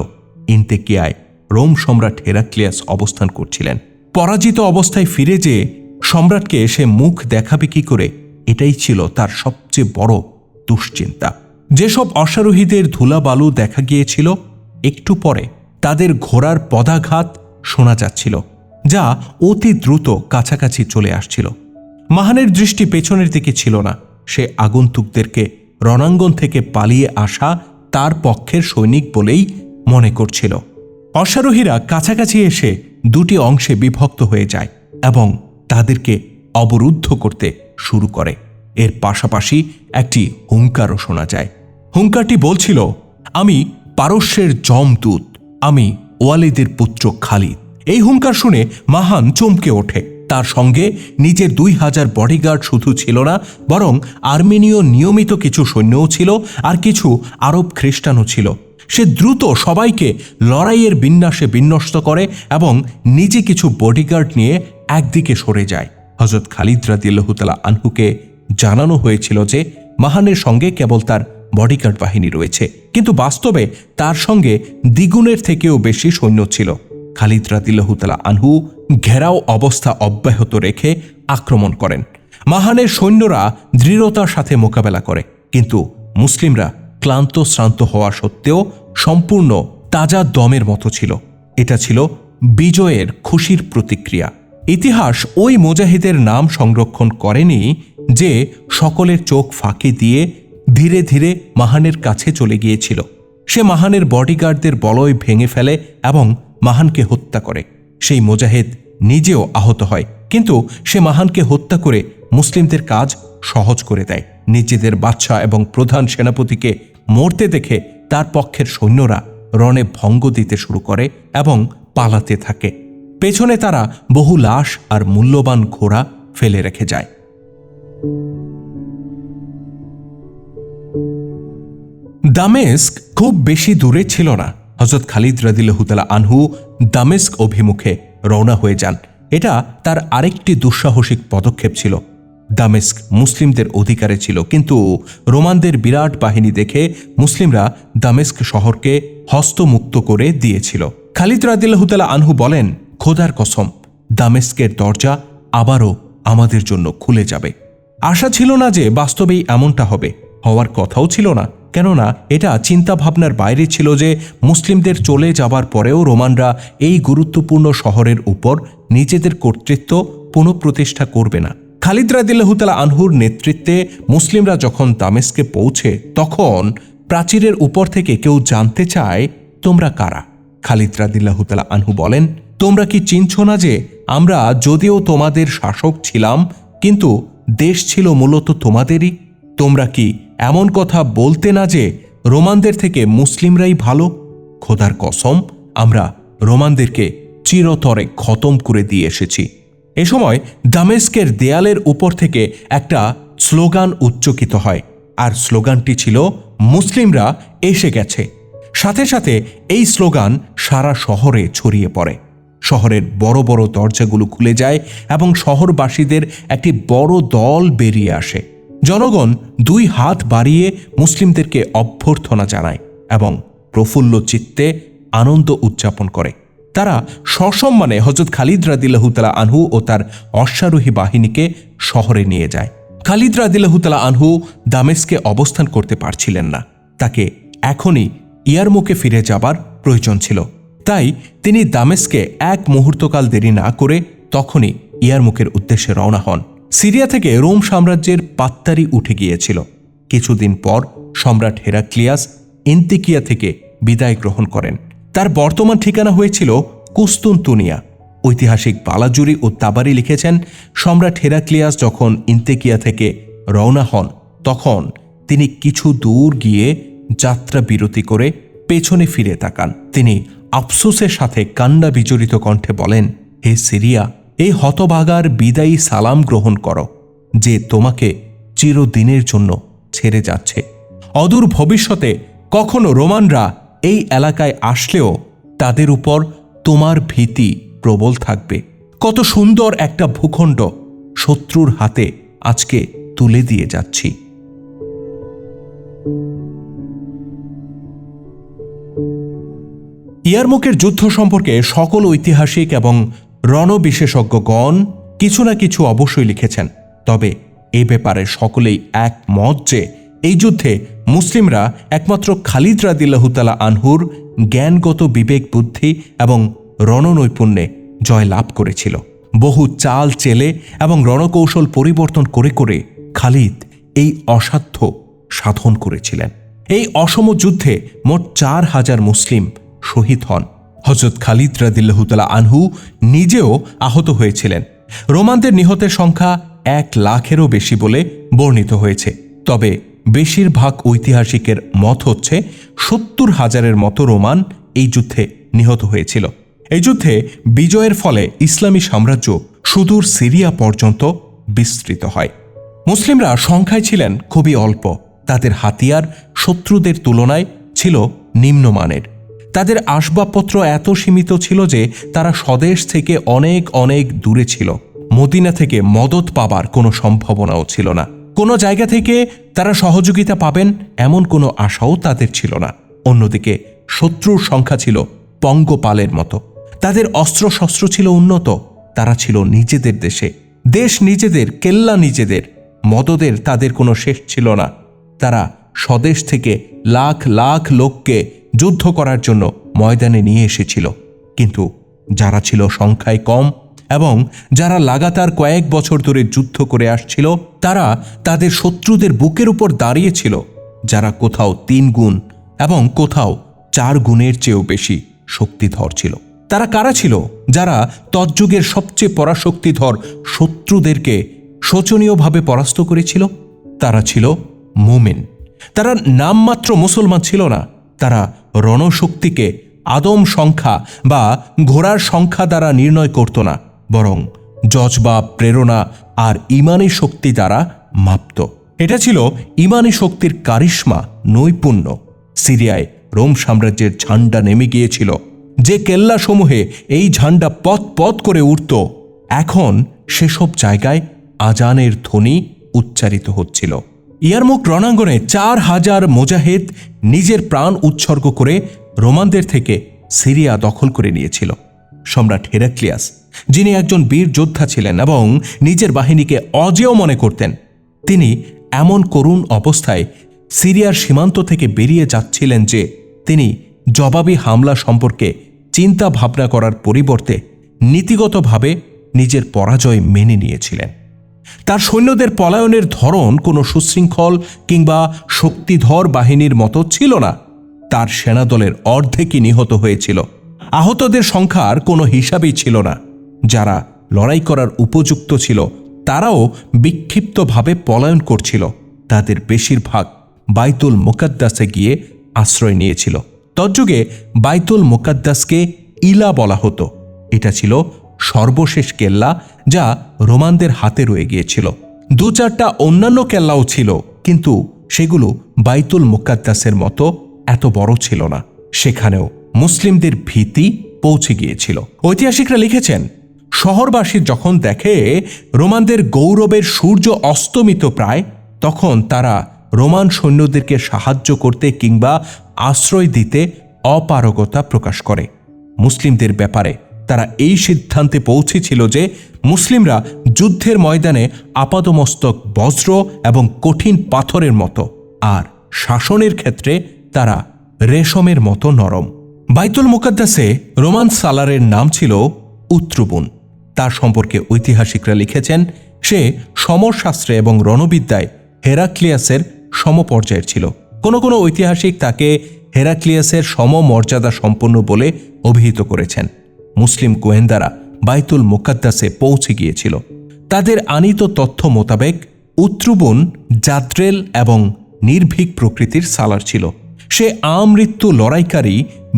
ইন্তেকিয়ায় রোম সম্রাট হেরাক্লিয়াস অবস্থান করছিলেন। পরাজিত অবস্থায় ফিরে যেয়ে সম্রাটকে সে মুখ দেখাবে কি করে, এটাই ছিল তার সবচেয়ে বড় দুশ্চিন্তা। যেসব অশ্বারোহীদের ধুলাবালু দেখা গিয়েছিল, একটু পরে তাদের ঘোড়ার পদাঘাত শোনা যাচ্ছিল, যা অতি দ্রুত কাছাকাছি চলে আসছিল। মাহানের দৃষ্টি পেছনের দিকে ছিল না। সে আগন্তুকদেরকে রণাঙ্গন থেকে পালিয়ে আসা তার পক্ষের সৈনিক বলেই মনে করছিল। অশ্বারোহীরা কাছাকাছি এসে দুটি অংশে বিভক্ত হয়ে যায় এবং তাদেরকে অবরুদ্ধ করতে শুরু করে। এর পাশাপাশি একটি হুঙ্কারও শোনা যায়। হুঙ্কারটি বলছিল, আমি পারস্যের যমদূত, আমি ওয়ালিদের পুত্র খালিদ। এই হুঙ্কার শুনে মাহান চমকে ওঠে। তার সঙ্গে নিজের 2000 বডিগার্ড শুধু ছিল না, বরং আর্মেনীয় নিয়মিত কিছু সৈন্যও ছিল, আর কিছু আরব খ্রিস্টানও ছিল। সে দ্রুত সবাইকে লড়াইয়ের বিন্যাসে বিন্যস্ত করে এবং নিজে কিছু বডিগার্ড নিয়ে একদিকে সরে যায়। হযরত খালিদ রাদিয়াল্লাহু তাআলা আনহুকে জানানো হয়েছিল যে মাহানের সঙ্গে কেবল তার বডিগার্ড বাহিনী রয়েছে, কিন্তু বাস্তবে তার সঙ্গে দ্বিগুণের থেকেও বেশি সৈন্য ছিল। খালিদ রাদিয়াল্লাহু তাআলা আনহু ঘেরাও অবস্থা অব্যাহত রেখে আক্রমণ করেন। মাহানের সৈন্যরা দৃঢ়তার সাথে মোকাবেলা করে, কিন্তু মুসলিমরা ক্লান্ত শ্রান্ত হওয়া সত্ত্বেও সম্পূর্ণ তাজা দমের মতো ছিল। এটা ছিল বিজয়ের খুশির প্রতিক্রিয়া। ইতিহাস ওই মুজাহিদের নাম সংরক্ষণ করেনি যে সকলের চোখ ফাঁকি দিয়ে ধীরে ধীরে মাহানের কাছে চলে গিয়েছিল। সে মাহানের বডিগার্ডদের বলয় ভেঙে ফেলে এবং মাহানকে হত্যা করে। সেই মুজাহিদ নিজেও আহত হয়, কিন্তু সে মাহানকে হত্যা করে মুসলিমদের কাজ সহজ করে দেয়। নিজেদের বাদশা এবং প্রধান সেনাপতিকে মরতে দেখে তার পক্ষের সৈন্যরা রণে ভঙ্গ দিতে শুরু করে এবং পালাতে থাকে। পেছনে তারা বহু লাশ আর মূল্যবান ঘোড়া ফেলে রেখে যায়। দামেস্ক খুব বেশি দূরে ছিল না। হযরত খালিদ রাদিয়াল্লাহু তাআলা আনহু দামেস্ক অভিমুখে রওনা হয়ে যান। এটা তার আরেকটি দুঃসাহসিক পদক্ষেপ ছিল। দামেস্ক মুসলিমদের অধিকারে ছিল, কিন্তু রোমানদের বিরাট বাহিনী দেখে মুসলিমরা দামেস্ক শহরকে হস্তমুক্ত করে দিয়েছিল। খালিদ রাদিয়াল্লাহু তাআলা আনহু বলেন, খোদার কসম, দামেস্কের দরজা আবারও আমাদের জন্য খুলে যাবে। আশা ছিল না যে বাস্তবেই এমনটা হবে, হওয়ার কথাও ছিল না, কেননা এটা চিন্তা ভাবনার বাইরে ছিল যে মুসলিমদের চলে যাবার পরেও রোমানরা এই গুরুত্বপূর্ণ শহরের উপর নিজেদের কর্তৃত্ব পুনঃপ্রতিষ্ঠা করবে না। খালিদ রাদিয়াল্লাহু তাআলা আনহুর নেতৃত্বে মুসলিমরা যখন দামেস্কে পৌঁছে, তখন প্রাচীরের উপর থেকে কেউ জানতে চায়, তোমরা কারা? খালিদ রাদিয়াল্লাহু তাআলা আনহু বলেন, তোমরা কি চিনছ না যে আমরা যদিও তোমাদের শাসক ছিলাম, কিন্তু দেশ ছিল মূলত তোমাদেরই? তোমরা কি এমন কথা বলতে না যে রোমানদের থেকে মুসলিমরাই ভালো? খোদার কসম, আমরা রোমানদেরকে চিরতরে খতম করে দিয়ে এসেছি। এ সময় দামেস্কের দেয়ালের উপর থেকে একটা স্লোগান উচ্চকিত হয়, আর স্লোগানটি ছিল, মুসলিমরা এসে গেছে। সাথে সাথে এই স্লোগান সারা শহরে ছড়িয়ে পড়ে। শহরের বড় বড় দরজাগুলো খুলে যায় এবং শহরবাসীদের একটি বড় দল বেরিয়ে আসে। জনগণ 2 হাত বাড়িয়ে মুসলিমদেরকে অভ্যর্থনা জানায় এবং প্রফুল্ল চিত্তে আনন্দ উদযাপন করে। তারা সসম্মানে হযরত খালিদ রাদিয়াল্লাহু তাআলা আনহু ও তার অশ্বারোহী বাহিনীকে শহরে নিয়ে যায়। খালিদ রাদিয়াল্লাহু তাআলা আনহু দামেস্কে অবস্থান করতে পারছিলেন না। তাকে এখনই ইয়ারমুকে ফিরে যাবার প্রয়োজন ছিল। তাই তিনি দামেস্কে এক মুহূর্তকাল দেরি না করে তখনই ইয়ারমুকের উদ্দেশ্যে রওনা হন। সিরিয়া থেকে রোম সাম্রাজ্যের পাত্তারি উঠে গিয়েছিল। কিছুদিন পর সম্রাট হেরাক্লিয়াস এন্তিকিয়া থেকে বিদায় গ্রহণ করেন। তার বর্তমান ঠিকানা হয়েছিল কুস্তুনতুনিয়া। ঐতিহাসিক বালাজুরি ও তাবারি লিখেছেন, সম্রাট হেরাক্লিয়াস যখন এন্তিকিয়া থেকে রওনা হন তখন তিনি কিছু দূর গিয়ে যাত্রা বিরতি করে পেছনে ফিরে তাকান। তিনি আফসোসের সাথে কান্না বিজড়িত কণ্ঠে বলেন, হে সিরিয়া, এই হতভাগার বিদায়ী সালাম গ্রহণ করো যে তোমাকে চিরদিনের জন্য ছেড়ে যাচ্ছে। অদূর ভবিষ্যতে কখনো রোমানরা এই এলাকায় আসলেও তাদের উপর তোমার ভীতি প্রবল থাকবে। কত সুন্দর একটা ভূখণ্ড শত্রুর হাতে আজকে তুলে দিয়ে যাচ্ছি। ইয়ারমুকের যুদ্ধ সম্পর্কে সকল ঐতিহাসিক এবং রণবিশেষজ্ঞগণ কিছু না কিছু অবশ্যই লিখেছেন। তবে এ ব্যাপারে সকলেই একমত যে এই যুদ্ধে মুসলিমরা একমাত্র খালিদ রাদিয়াল্লাহু তাআলা আনহুর জ্ঞানগত বিবেক বুদ্ধি এবং রণনৈপুণ্যে জয় লাভ করেছিল। বহু চাল চেলে এবং রণকৌশল পরিবর্তন করে করে খালিদ এই অসাধ্য সাধন করেছিলেন। এই অসম যুদ্ধে মোট 4000 মুসলিম শহীদ হন। হযরত খালিদ রাদিয়াল্লাহু তাআলা আনহু নিজেও আহত হয়েছিলেন। রোমানদের নিহতের সংখ্যা 1 লাখেরও বেশি বলে বর্ণিত হয়েছে। তবে বেশিরভাগ ঐতিহাসিকের মত হচ্ছে 70,000-এর মতো রোমান এই যুদ্ধে নিহত হয়েছিল। এই যুদ্ধে বিজয়ের ফলে ইসলামী সাম্রাজ্য সুদূর সিরিয়া পর্যন্ত বিস্তৃত হয়। মুসলিমরা সংখ্যায় ছিলেন খুবই অল্প। তাদের হাতিয়ার শত্রুদের তুলনায় ছিল নিম্নমানের। তাদের আসবাবপত্র এত সীমিত ছিল যে তারা স্বদেশ থেকে অনেক অনেক দূরে ছিল। মদিনা থেকে মদত পাবার কোনো সম্ভাবনাও ছিল না। কোনো জায়গা থেকে তারা সহযোগিতা পাবেন এমন কোনো আশাও তাদের ছিল না। অন্যদিকে শত্রুর সংখ্যা ছিল পঙ্গপালের মতো। তাদের অস্ত্রশস্ত্র ছিল উন্নত। তারা ছিল নিজেদের দেশে, দেশ নিজেদের, কেল্লা নিজেদের, মদদের তাদের কোনো শেষ ছিল না। তারা স্বদেশ থেকে লাখ লাখ লোককে যুদ্ধ করার জন্য ময়দানে নিয়ে এসেছিল। কিন্তু যারা ছিল সংখ্যায় কম এবং যারা লাগাতার কয়েক বছর ধরে যুদ্ধ করে আসছিল, তারা তাদের শত্রুদের বুকের উপর দাঁড়িয়েছিল, যারা কোথাও 3 গুণ এবং কোথাও 4 গুণের চেয়েও বেশি শক্তিধর ছিল। তারা কারা ছিল? যারা তৎযুগের সবচেয়ে পরাশক্তিধর শত্রুদেরকে শোচনীয়ভাবে পরাস্ত করেছিল। তারা ছিল মুমিন। তারা নামমাত্র মুসলমান ছিল না। তারা রণশক্তিকে আদম সংখ্যা বা ঘোড়ার সংখ্যা দ্বারা নির্ণয় করত না, বরং জজবা, প্রেরণা আর ইমানি শক্তি দ্বারা মাপত। এটা ছিল ইমানি শক্তির কারিশমা, নৈপুণ্য। সিরিয়ায় রোম সাম্রাজ্যের ঝান্ডা নেমে গিয়েছিল। যে কেল্লাসমূহে এই ঝান্ডা পথ পথ করে উঠত, এখন সেসব জায়গায় আজানের ধ্বনি উচ্চারিত হচ্ছিল। ইয়ারমুক রণাঙ্গনে 4000 মুজাহিদ নিজের প্রাণ উৎসর্গ করে রোমানদের থেকে সিরিয়া দখল করে নিয়েছিল। সম্রাট হেরাক্লিয়াস, যিনি একজন বীর যোদ্ধা ছিলেন এবং নিজের বাহিনীকে অজেয় মনে করতেন, তিনি এমন করুণ অবস্থায় সিরিয়ার সীমান্ত থেকে বেরিয়ে যাচ্ছিলেন যে তিনি জবাবি হামলা সম্পর্কে চিন্তা ভাবনা করার পরিবর্তে নীতিগতভাবে নিজের পরাজয় মেনে নিয়েছিলেন। তার সৈন্যদের পলায়নের ধরন কোনো সুশৃঙ্খল কিংবা শক্তিধর বাহিনীর মতো ছিল না। তার সেনাদলের অর্ধেকই নিহত হয়েছিল। আহতদের সংখ্যার কোনো হিসাবই ছিল না। যারা লড়াই করার উপযুক্ত ছিল তারাও বিক্ষিপ্তভাবে পলায়ন করছিল। তাদের বেশিরভাগ বাইতুল মুকাদ্দাসে গিয়ে আশ্রয় নিয়েছিল। তৎযুগে বাইতুল মুকাদ্দাসকে ইলা বলা হতো। এটা ছিল সর্বশেষ কেল্লা যা রোমানদের হাতে রয়ে গিয়েছিল। 2-4টা অন্যান্য কেল্লাও ছিল, কিন্তু সেগুলো বাইতুল মুকাদ্দাসের মতো এত বড় ছিল না। সেখানেও মুসলিমদের ভীতি পৌঁছে গিয়েছিল। ঐতিহাসিকরা লিখেছেন, শহরবাসী যখন দেখে রোমানদের গৌরবের সূর্য অস্তমিত প্রায়, তখন তারা রোমান সৈন্যদেরকে সাহায্য করতে কিংবা আশ্রয় দিতে অপারগতা প্রকাশ করে। মুসলিমদের ব্যাপারে তারা এই সিদ্ধান্তে পৌঁছেছিল যে মুসলিমরা যুদ্ধের ময়দানে আপাদমস্তক বজ্র এবং কঠিন পাথরের মতো, আর শাসনের ক্ষেত্রে তারা রেশমের মতো নরম। বাইতুল মুকাদ্দাসে রোমান সালারের নাম ছিল উত্রুবুন। তার সম্পর্কে ঐতিহাসিকরা লিখেছেন সে সমরশাস্ত্রে এবং রণবিদ্যায় হেরাক্লিয়াসের সমপর্যায়ের ছিল। কোনো কোনো ঐতিহাসিক তাকে হেরাক্লিয়াসের সমমর্যাদা সম্পন্ন বলে অভিহিত করেছেন। মুসলিম গোয়েন্দারা বাইতুল মুকাদ্দাসে পৌঁছে গিয়েছিল। তাদের আনিত তথ্য মোতাবেক উত্রুবুন জাদ্রেল এবং নির্ভীক প্রকৃতির সালার ছিল। সে আমৃত্যু লড়াইকারী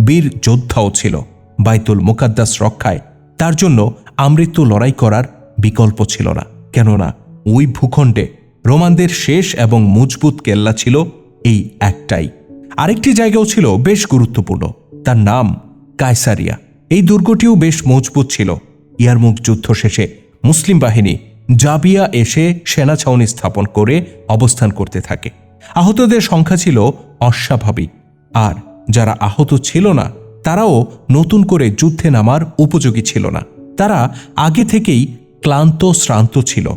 বীর যোদ্ধাও ছিল। বাইতুল মুকাদ্দাস রক্ষায় তার জন্য আমৃত্যু লড়াই করার বিকল্প ছিল না, কেননা ওই ভূখণ্ডে রোমানদের শেষ এবং মজবুত কেল্লা ছিল এই একটাই। আরেকটি জায়গাও ছিল বেশ গুরুত্বপূর্ণ, তার নাম কায়সারিয়া। এই দুর্গটিও বেশ মজবুত ছিল। ইয়ারমুক যুদ্ধ শেষে মুসলিম বাহিনী জাবিয়া এসে সেনা ছাউনি স্থাপন করে অবস্থান করতে থাকে। আহতদের সংখ্যা ছিল অস্বাভাবিক, আর যারা আহত ছিল না তারাও নতুন করে যুদ্ধে নামার উপযোগী ছিল না। তারা আগে থেকেই ক্লান্ত শ্রান্ত ছিল।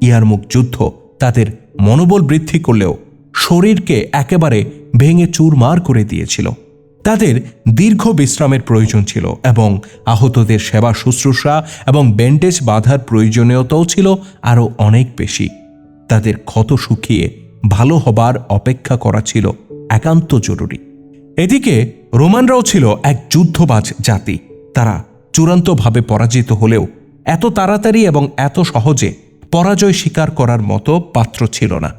ইয়ারমুক যুদ্ধ তাদের মনোবল বৃদ্ধি করলেও শরীরকে একেবারে ভেঙে চুরমার করে দিয়েছিল। তাদের দীর্ঘ বিশ্রামের প্রয়োজন ছিল এবং আহতদের সেবা শুশ্রূষা এবং ব্যান্ডেজ বাঁধার প্রয়োজনীয়তাও ছিল আরও অনেক বেশি। তাদের ক্ষত শুকিয়ে ভালো হবার অপেক্ষা করা ছিল একান্ত জরুরি। এদিকে রোমানরাও ছিল এক যুদ্ধবাজ জাতি। তারা চূড়ান্তভাবে পরাজিত হলেও এত তাড়াতাড়ি এবং এত সহজে পরাজয় স্বীকার করার মতো পাত্র ছিল না।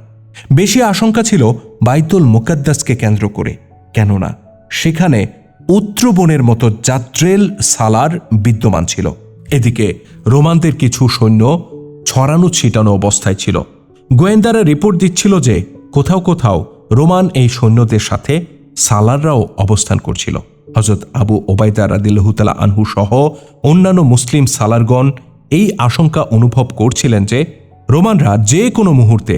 বেশি আশঙ্কা ছিল বাইতুল মুকাদ্দাসকে কেন্দ্র করে, কেননা সেখানে উত্রবনের মতো জাদ্রেল সালার বিদ্যমান ছিল। এদিকে রোমানদের কিছু সৈন্য ছড়ানো ছিটানো অবস্থায় ছিল। গোয়েন্দারা রিপোর্ট দিচ্ছিল যে কোথাও কোথাও রোমান এই সৈন্যদের সাথে সালাররাও অবস্থান করছিল। হযরত আবু ওবায়দা রাদিয়াল্লাহু তাআলা আনহু সহ অন্যান্য মুসলিম সালারগণ এই আশঙ্কা অনুভব করছিলেন যে রোমানরা যে কোনো মুহূর্তে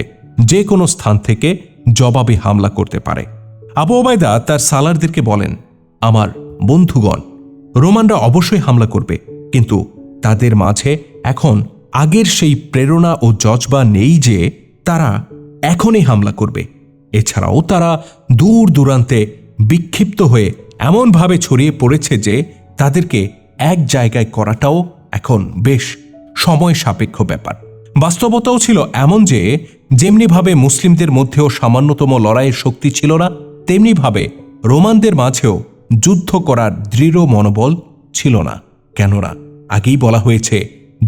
যে কোনো স্থান থেকে জবাবি হামলা করতে পারে। আবু ওবায়দা তার সালারদেরকে বলেন, আমার বন্ধুগণ, রোমানরা অবশ্যই হামলা করবে, কিন্তু তাদের মাঝে এখন আগের সেই প্রেরণা ও জজবা নেই যে তারা এখনই হামলা করবে। এছাড়াও তারা দূর দূরান্তে বিক্ষিপ্ত হয়ে এমনভাবে ছড়িয়ে পড়েছে যে তাদেরকে এক জায়গায় করাটাও এখন বেশ সময় সাপেক্ষ ব্যাপার। বাস্তবতাও ছিল এমন যে যেমনিভাবে মুসলিমদের মধ্যেও সামান্যতম লড়াইয়ের শক্তি ছিল না, তেমনিভাবে রোমানদের মাঝেও যুদ্ধ করার দৃঢ় মনোবল ছিল না। কেননা আগেই বলা হয়েছে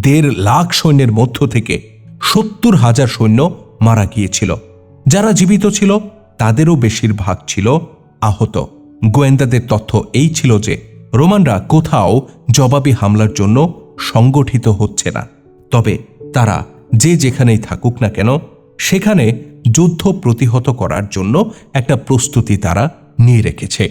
1.5 লাখ সৈন্যের মধ্য থেকে 70,000 সৈন্য মারা গিয়েছিল। যারা জীবিত ছিল তাদেরও বেশিরভাগ ছিল আহত। গোয়েন্দাদের তথ্য এই ছিল যে রোমানরা কোথাও জবাবি হামলার জন্য সংগঠিত হচ্ছে না, তবে তারা যে যেখানেই থাকুক না কেন সেখানে যুদ্ধ প্রতিহত করার জন্য একটা প্রস্তুতি তারা নিয়ে রেখেছে।